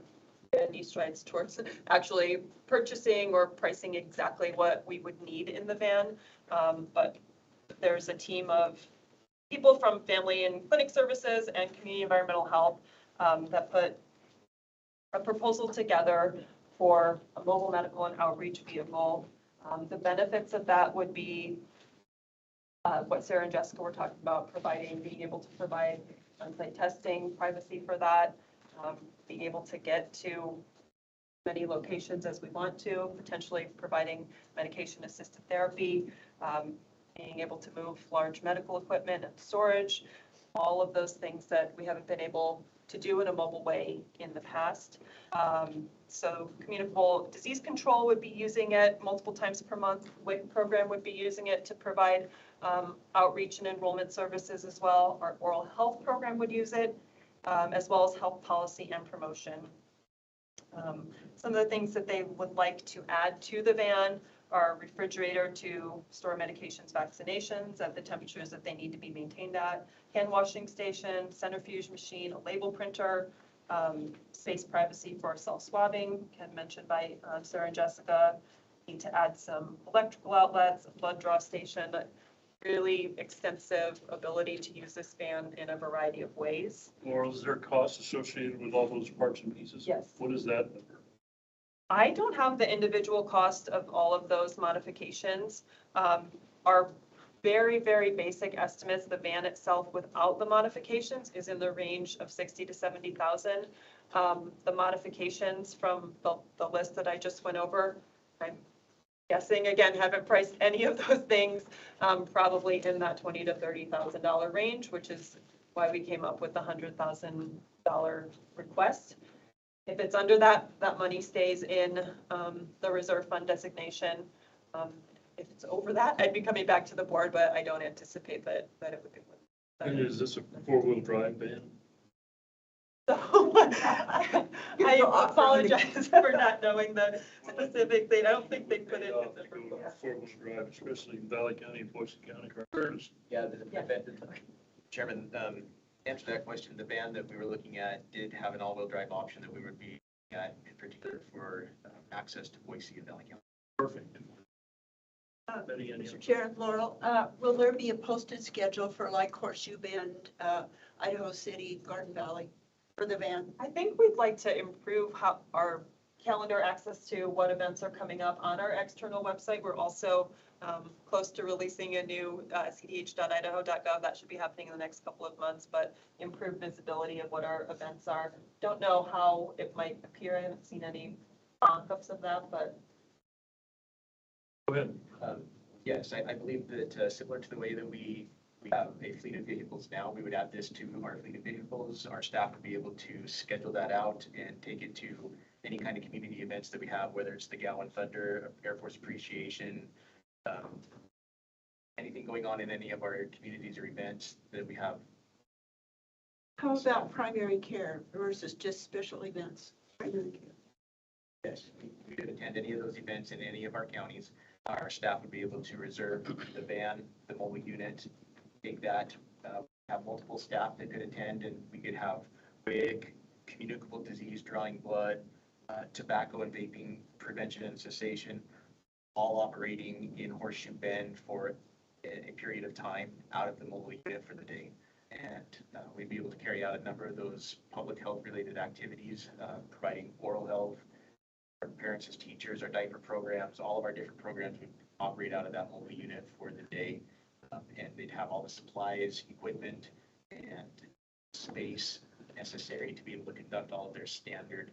made any strides towards actually purchasing or pricing exactly what we would need in the van. But there's a team of people from Family and Clinic Services and Community Environmental Health that put a proposal together for a mobile medical and outreach vehicle. The benefits of that would be what Sarah and Jessica were talking about, being able to provide on-site testing, privacy for that, being able to get to many locations as we want to, potentially providing medication-assisted therapy, being able to move large medical equipment and storage, all of those things that we haven't been able to do in a mobile way in the past. So communicable disease control would be using it multiple times per month. WIC program would be using it to provide outreach and enrollment services as well. Our oral health program would use it, as well as health policy and promotion. Some of the things that they would like to add to the van are refrigerator to store medications, vaccinations at the temperatures that they need to be maintained at, hand washing station, centrifuge machine, a label printer, space privacy for self-swabbing, mentioned by Sarah and Jessica. Need to add some electrical outlets, a blood draw station, really extensive ability to use this van in a variety of ways. Laurel, is there cost associated with all those parts and pieces? Yes. What is that number? I don't have the individual cost of all of those modifications. Our very, very basic estimates, the van itself without the modifications is in the range of 60 to 70,000. The modifications from the list that I just went over, I'm guessing, again, haven't priced any of those things, probably in that $20,000 to $30,000 range, which is why we came up with the $100,000 request. If it's under that, that money stays in the reserve fund designation. If it's over that, I'd be coming back to the board, but I don't anticipate that it would be. And is this a four-wheel drive van? So I apologize for not knowing the specifics. I don't think they put it in the proposal. Four-wheel drive, especially in Valley County and Boise County. Curtis? Yeah, Yeah. Chairman, answer that question, the van that we were looking at did have an all-wheel drive option that we would be at, in particular for access to Boise and Valley County. Perfect. Betty, any Mr. other- Chair, Laurel, will there be a posted schedule for like Horseshoe Bend, Idaho City, Garden Valley for the van? I think we'd like to improve how our calendar access to what events are coming up on our external website. We're also close to releasing a new cdh.idaho.gov. That should be happening in the next couple of months, but improved visibility of what our events are. Don't know how it might appear. I haven't seen any mock-ups of that, but. Go ahead. Yes, I believe that similar to the way that we have a fleet of vehicles now, we would add this to our fleet of vehicles. Our staff would be able to schedule that out and take it to any kind of community events that we have, whether it's the Gowan Thunder, Air Force Appreciation, anything going on in any of our communities or events that we have. How about primary care versus just special events? Primary care. Yes, we could attend any of those events in any of our counties. Our staff would be able to reserve the van, the mobile unit, take that, have multiple staff that could attend, and we could have WIC, communicable disease, drawing blood, tobacco and vaping prevention and cessation, all operating in Horseshoe Bend for a period of time out of the mobile unit for the day. And we'd be able to carry out a number of those public health related activities, providing oral health, our parents as teachers, our diaper programs, all of our different programs would operate out of that mobile unit for the day. And they'd have all the supplies, equipment, and space necessary to be able to conduct all of their standard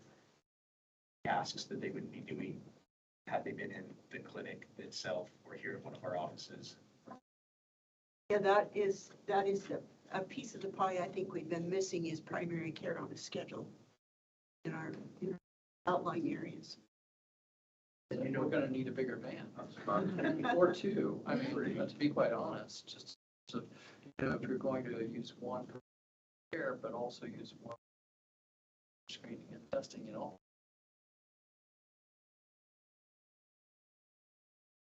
tasks that they would be doing had they been in the clinic itself or here at one of our offices. Yeah, that is a piece of the pie I think we've been missing is primary care on a schedule in our outlying areas. And you know, we're gonna need a bigger van, or two. I mean, to be quite honest, just so, you know, if you're going to use one for care, but also use one for screening and testing, you know.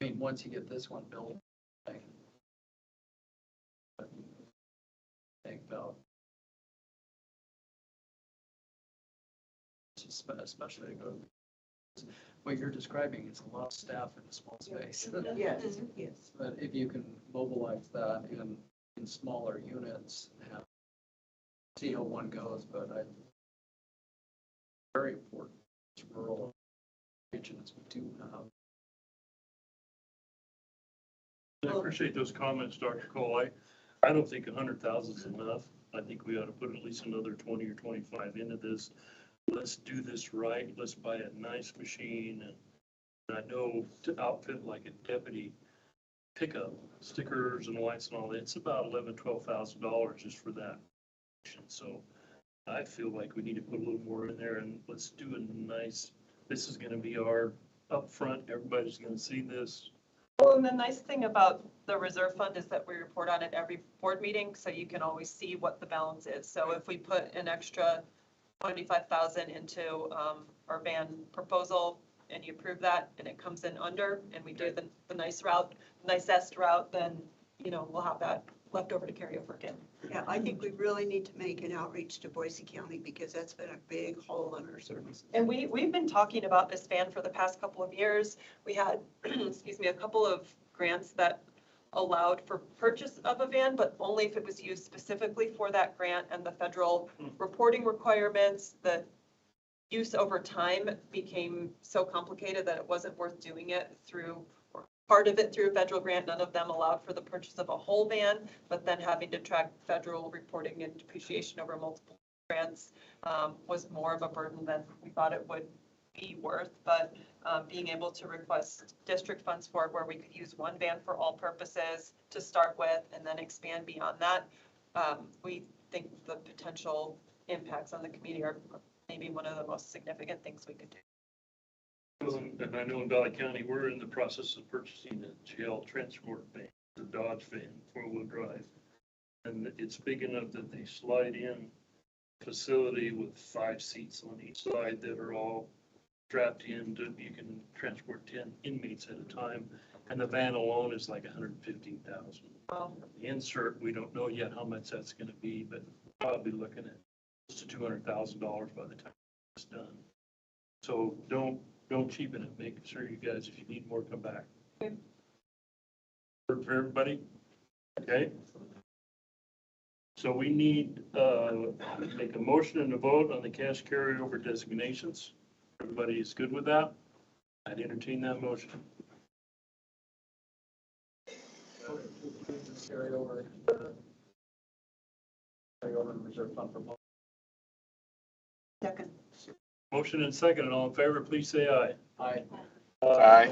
I mean, once you get this one built, I think about especially to go. What you're describing is a lot of staff in a small space. Yes, yes. But if you can mobilize that in smaller units, and see how one goes, but very important. It's rural regions we do have. I appreciate those comments, Dr. Cole. I don't think 100,000 is enough. I think we ought to put at least another 20 or 25 into this. Let's do this right. Let's buy a nice machine. And I know to outfit like a deputy pickup, stickers and lights and all that, it's about $12,000 just for that. So I feel like we need to put a little more in there, and let's do a nice, this is gonna be our upfront, everybody's gonna see this. Well, and the nice thing about the reserve fund is that we report on it every board meeting, so you can always see what the balance is. So if we put an extra 25,000 into our van proposal and you approve that and it comes in under, and we do the nicest route, then, we'll have that left over to carry over again. Yeah, I think we really need to make an outreach to Boise County because that's been a big hole in our services. And we've been talking about this van for the past couple of years. We had, excuse me, a couple of grants that allowed for purchase of a van, but only if it was used specifically for that grant, and the federal reporting requirements, the use over time became so complicated that it wasn't worth doing it through, or part of it through a federal grant. None of them allowed for the purchase of a whole van, but then having to track federal reporting and depreciation over multiple grants was more of a burden than we thought it would be worth. But being able to request district funds for it, where we could use one van for all purposes to start with and then expand beyond that, we think the potential impacts on the community are maybe one of the most significant things we could do. And I know in Valley County, we're in the process of purchasing a jail transport van, the Dodge van, 4-wheel drive. And it's big enough that they slide in facility with 5 seats on each side that are all strapped in to, you can transport 10 inmates at a time. And the van alone is like 115,000. The insert, we don't know yet how much that's gonna be, but probably looking at close to $200,000 by the time it's done. So don't cheapen it. Make sure you guys, if you need more, come back. Work for everybody? Okay. So we need, make a motion and a vote on the cash carryover designations. Everybody is good with that? I'd entertain that motion. Carry over reserve fund for both. Second. Motion and second, and all in favor, please say aye. Aye. Aye.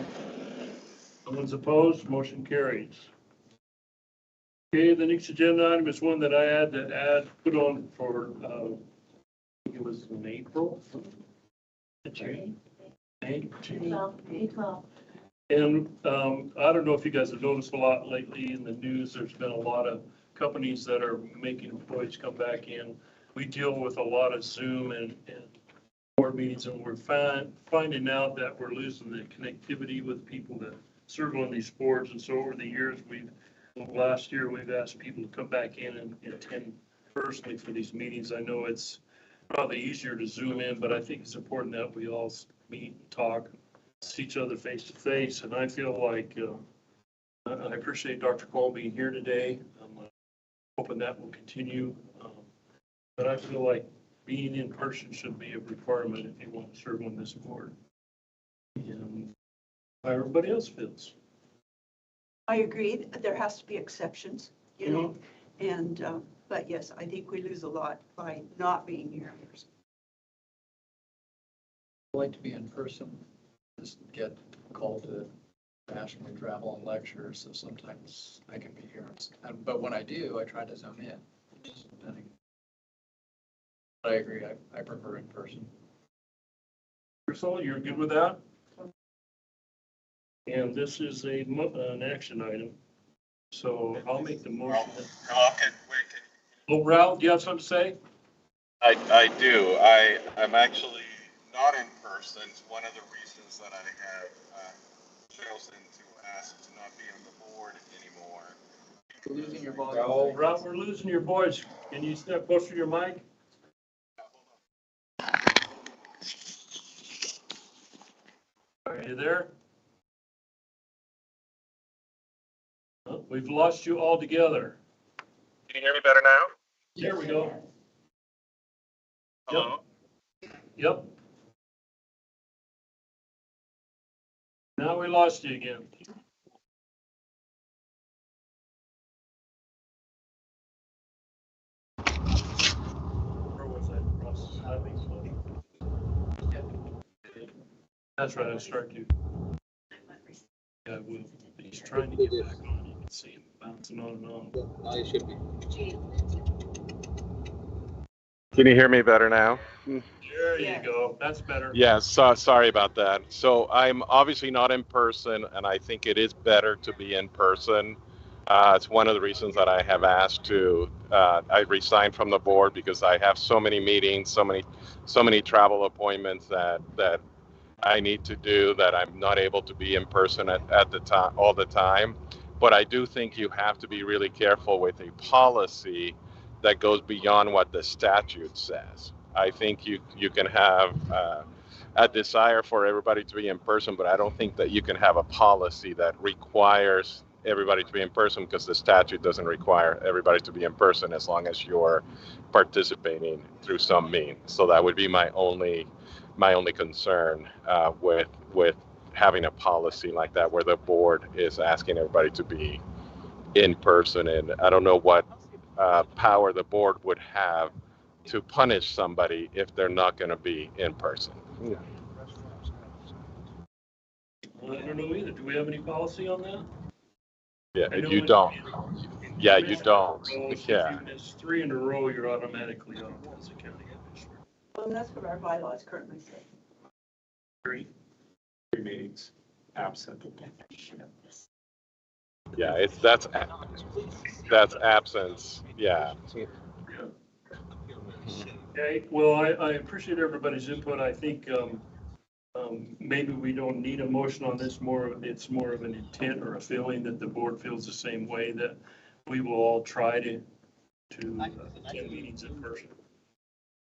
No one's opposed, motion carries. Okay, the next agenda item is one that I had to put on for, I think it was in April. May 12. And I don't know if you guys have noticed a lot lately in the news, there's been a lot of companies that are making employees come back in. We deal with a lot of Zoom and board meetings, and we're finding out that we're losing the connectivity with people that serve on these boards. And so over the years, last year, we've asked people to come back in and attend personally for these meetings. I know it's probably easier to Zoom in, but I think it's important that we all meet and talk, see each other face to face. And I feel like I appreciate Dr. Cole being here today. I'm hoping that will continue. But I feel like being in person should be a requirement if you want to serve on this board. And how everybody else feels. I agree. There has to be exceptions, you know, and, but yes, I think we lose a lot by not being here in person. I like to be in person, just get called to nationally travel and lecture, so sometimes I can be here. But when I do, I try to zone in. Just depending. I agree, I prefer in person. Ursula, you're good with that? And this is an action item. So I'll make the motion. Oh, Ralph, do you have something to say? I do. I'm actually not in person. It's one of the reasons that I have chosen to ask to not be on the board anymore. You're losing your volume. Oh, Ralph, we're losing your voice. Can you step closer to your mic? Are you there? Oh, we've lost you altogether. Can you hear me better now? There we go. Hello? Yep. Now we lost you again. Where was that? That's right, I start to. Yeah, well, he's trying to get back on. You can see him bouncing on and on. Can you hear me better now? There you go. That's better. Yes, sorry about that. So I'm obviously not in person, and I think it is better to be in person. It's one of the reasons that I have asked to, I resigned from the board because I have so many meetings, so many travel appointments that I need to do that I'm not able to be in person at the time, all the time. But I do think you have to be really careful with a policy that goes beyond what the statute says. I think you can have a desire for everybody to be in person, but I don't think that you can have a policy that requires everybody to be in person, because the statute doesn't require everybody to be in person as long as you're participating through some means. So that would be my only concern with having a policy like that, where the board is asking everybody to be in person. And I don't know what power the board would have to punish somebody if they're not going to be in person. Well, I don't know either. Do we have any policy on that? Yeah, I know you when don't. you Yeah, miss you don't. roles, Yeah. If you miss 3 in a row, you're automatically off as a county commissioner. Well, and that's what our bylaws currently say. 3. 3 meetings absent. Yeah, that's absence. Yeah. Okay, well, I appreciate everybody's input. I think maybe we don't need a motion on this. It's more of an intent or a feeling that the board feels the same way, that we will all try to attend meetings in person.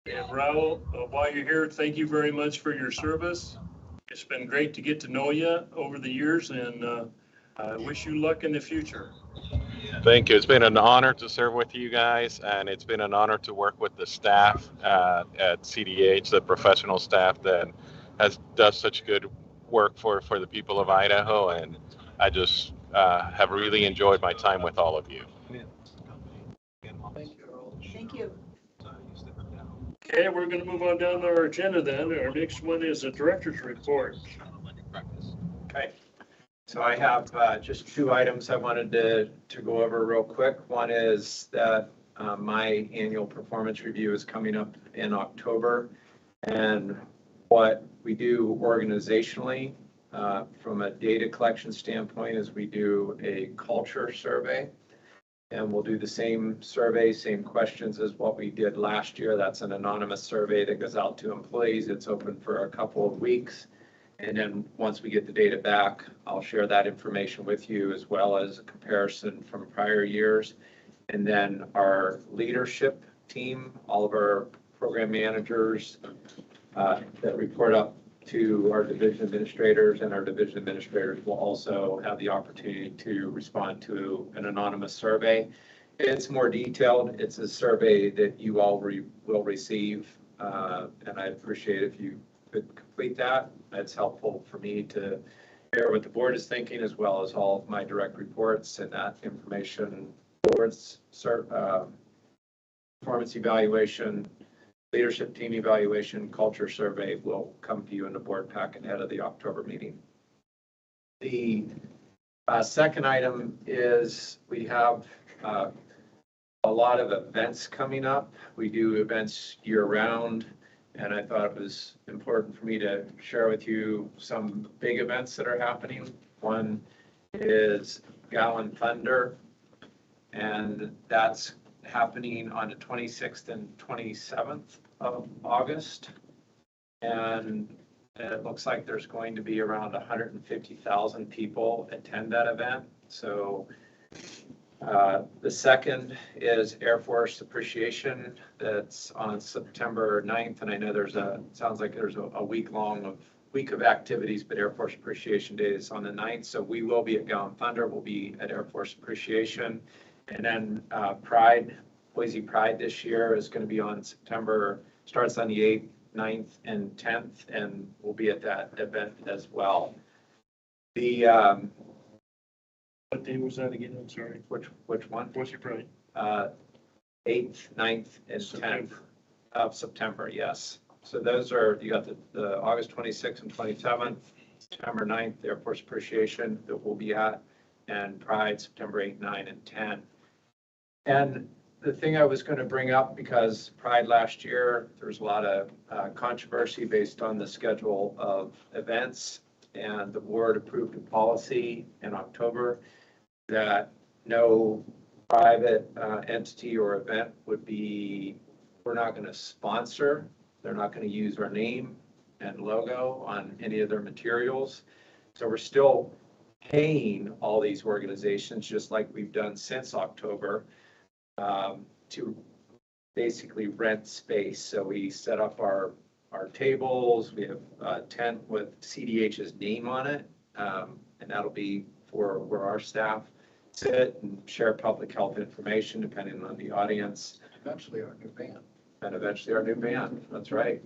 And Raul, while you're here, thank you very much for your service. It's been great to get to know you over the years, and I wish you luck in the future. Thank you. It's been an honor to serve with you guys, and it's been an honor to work with the staff at CDH, the professional staff that does such good work for the people of Idaho. And I just have really enjoyed my time with all of you. Thank you. Okay, we're going to move on down to our agenda then. Our next one is a director's report. Okay. So I have just 2 items I wanted to go over real quick. One is that my annual performance review is coming up in October. And what we do organizationally from a data collection standpoint is we do a culture survey. And we'll do the same survey, same questions as what we did last year. That's an anonymous survey that goes out to employees. It's open for a couple of weeks. And then once we get the data back, I'll share that information with you, as well as a comparison from prior years. And then our leadership team, all of our program managers that report up to our division administrators, and our division administrators will also have the opportunity to respond to an anonymous survey. It's more detailed. It's a survey that you all will receive, and I appreciate if you could complete that. That's helpful for me to hear what the board is thinking, as well as all of my direct reports, and that information, boards, performance evaluation, leadership team evaluation, culture survey will come to you in the board packet ahead of the October meeting. The second item is we have a lot of events coming up. We do events year round, and I thought it was important for me to share with you some big events that are happening. One is Gallon Thunder, and that's happening on the 26th and 27th of August. And it looks like there's going to be around 150,000 people attend that event. So The second is Air Force Appreciation. That's on September 9th. And I know sounds like there's a week of activities, but Air Force Appreciation Day is on the 9th. So we will be at Gowan Thunder. We'll be at Air Force Appreciation. And then Pride, Boise Pride this year is going to be on starts on the 8th, 9th, and 10th. And we'll be at that event as well. The, What day was that again? I'm sorry. which one? What's your pride? 8th, 9th, and 10th September. of September, yes. So those are, you got the August 26th and 27th, September 9th, Air Force Appreciation that we'll be at, and Pride, September 8, 9, and 10. And the thing I was going to bring up, because Pride last year, there was a lot of controversy based on the schedule of events, and the board approved a policy in October that no private entity or event we're not going to sponsor. They're not going to use our name and logo on any of their materials. So we're still paying all these organizations, just like we've done since October, to basically rent space. So we set up our tables. We have a tent with CDH's name on it, and that'll be for where our staff sit and share public health information depending on the audience. Eventually our new band. And eventually our new band, that's right.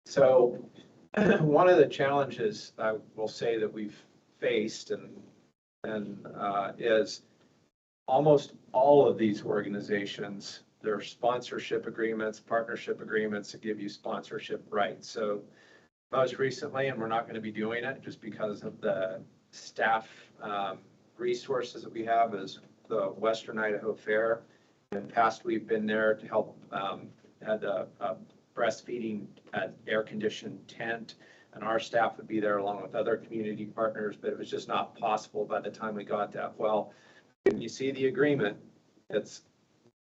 So one of the challenges I will say that we've faced and is almost all of these organizations, there are sponsorship agreements, partnership agreements that give you sponsorship rights. So most recently, and we're not going to be doing it just because of the staff resources that we have, is the Western Idaho Fair. In the past, we've been there to help, had a breastfeeding air-conditioned tent, and our staff would be there along with other community partners, but it was just not possible by the time we got that. Well, when you see the agreement,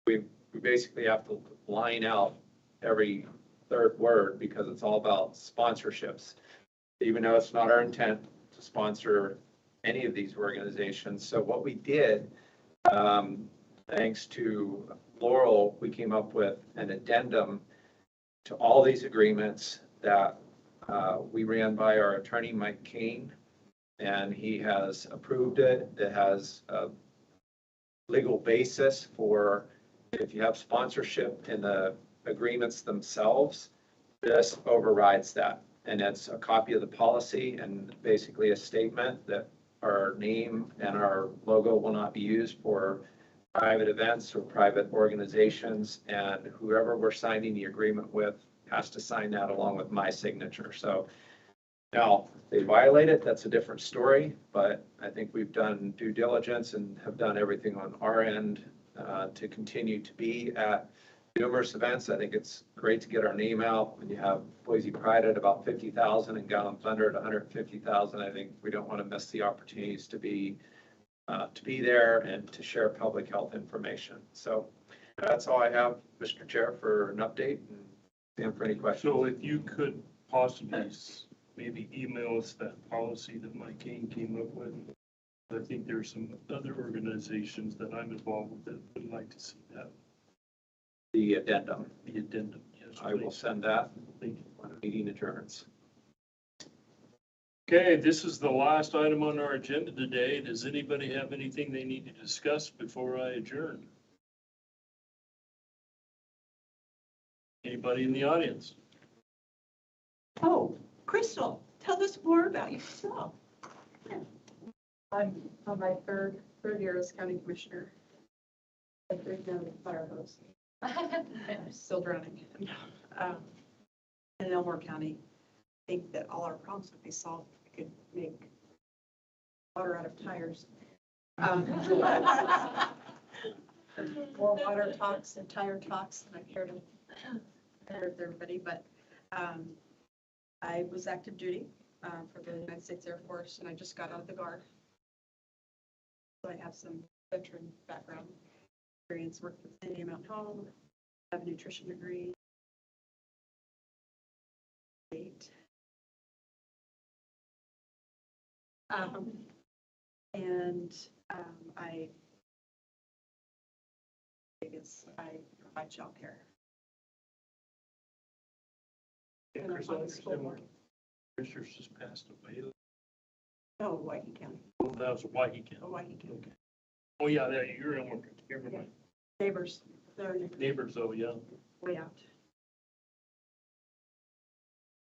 we basically have to line out every third word because it's all about sponsorships, even though it's not our intent to sponsor any of these organizations. So what we did, thanks to Laurel, we came up with an addendum to all these agreements that we ran by our attorney, Mike Kane, and he has approved it. It has a legal basis for if you have sponsorship in the agreements themselves, this overrides that. And it's a copy of the policy and basically a statement that our name and our logo will not be used for private events or private organizations, and whoever we're signing the agreement with has to sign that along with my signature. So now, if they violate it, that's a different story, but I think we've done due diligence and have done everything on our end to continue to be at numerous events. I think it's great to get our name out. When you have Boise Pride at about 50,000 and Gowan Thunder at 150,000, I think we don't want to miss the opportunities to be there and to share public health information. So that's all I have, Mr. Chair, for an update, and stand for any questions. So if you could possibly maybe email us that policy that Mike Kane came up with. I think there's some other organizations that I'm involved with that would like to see that. The addendum. The addendum, yes. I will send that Thank you. when the meeting adjourns. Okay, this is the last item on our agenda today. Does anybody have anything they need to discuss before I adjourn? Anybody in the audience? Oh, Crystal, tell us more about yourself. I'm on my third year as county commissioner. There's no fire hose. I'm still drowning. In Elmore County, I think that all our problems would be solved if we could make water out of tires. More water talks and tire talks, and I'm here to with everybody, but I was active duty for the United States Air Force, and I just got out of the Guard. So I have some veteran background experience, worked with Sandy Mountain Home, have a nutrition degree. I big as I provide childcare. Yeah, And I'm Chris, on I the school understand board. Richards just passed away. No, White County, Oh, that was Hawaii County. White County. Okay. Oh, yeah, you're in one. Never mind. Neighbors, they're Neighbors, though, yeah. way out.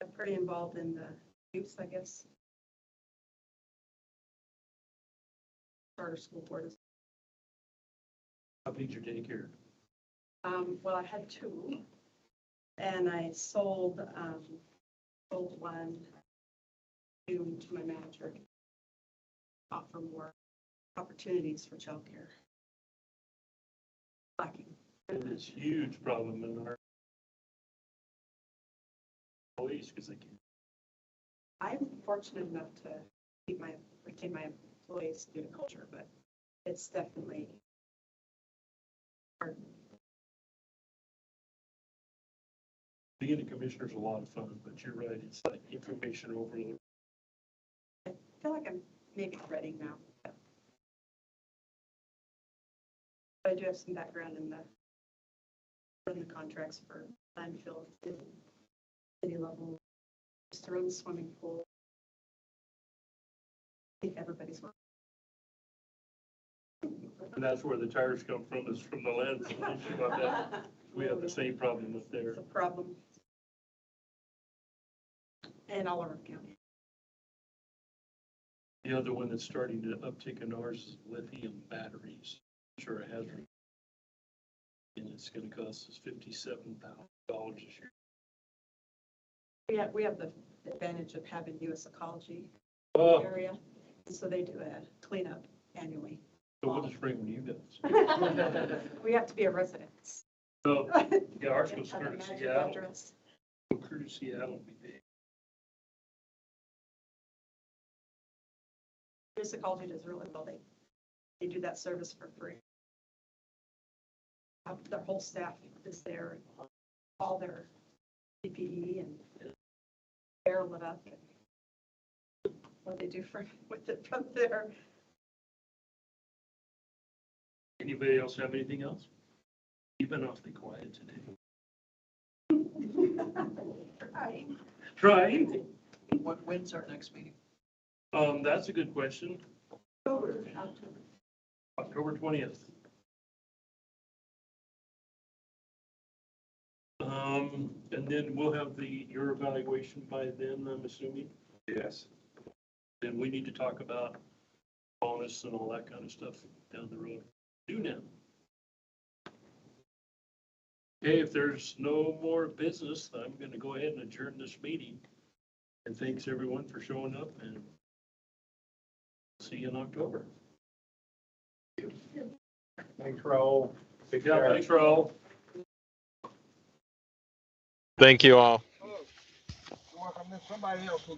I'm pretty involved in the youth, I guess. Charter school board is, How big's your daycare? well, I had two. And I sold one to my manager. Offer more opportunities for childcare. Lacking. And it's a huge problem in our employees because they can't. I'm fortunate enough to retain my employees due to culture, but it's definitely hard. Being a commissioner is a lot of fun, but you're right, it's like information overload. I feel like I'm maybe ready now. But I do have some background in the contracts for landfill, city level, just to run the swimming pool. I think everybody's. And that's where the tires come from, is from the landfill. About that. We have the same problem up there. It's a problem. And all over the county. The other one that's starting to uptick in ours is lithium batteries, which are a hazard. And it's gonna cost us $57,000 this year. We have the advantage of having US Ecology Oh, area, and so they do a cleanup annually. so we'll just bring them to you guys. We have to be a resident. So, yeah, ours goes Have a clear to magic Seattle. address. Go clear to Seattle, be big. US Ecology does really well. They do that service for free. Their whole staff is there, and all their PPE and air lit up. And what they do with it from there. Anybody else have anything else? You've been awfully quiet today. Trying. When's our next meeting? That's a good question. October 20th. And then we'll have your evaluation by then, I'm assuming. Yes. Then we need to talk about bonus and all that kind of stuff down the road. Do now. Okay, if there's no more business, I'm gonna go ahead and adjourn this meeting. And thanks everyone for showing up, and see you in October. Thanks, Raul. Take Yeah, care. thanks, Raul. Thank you all. Somebody else will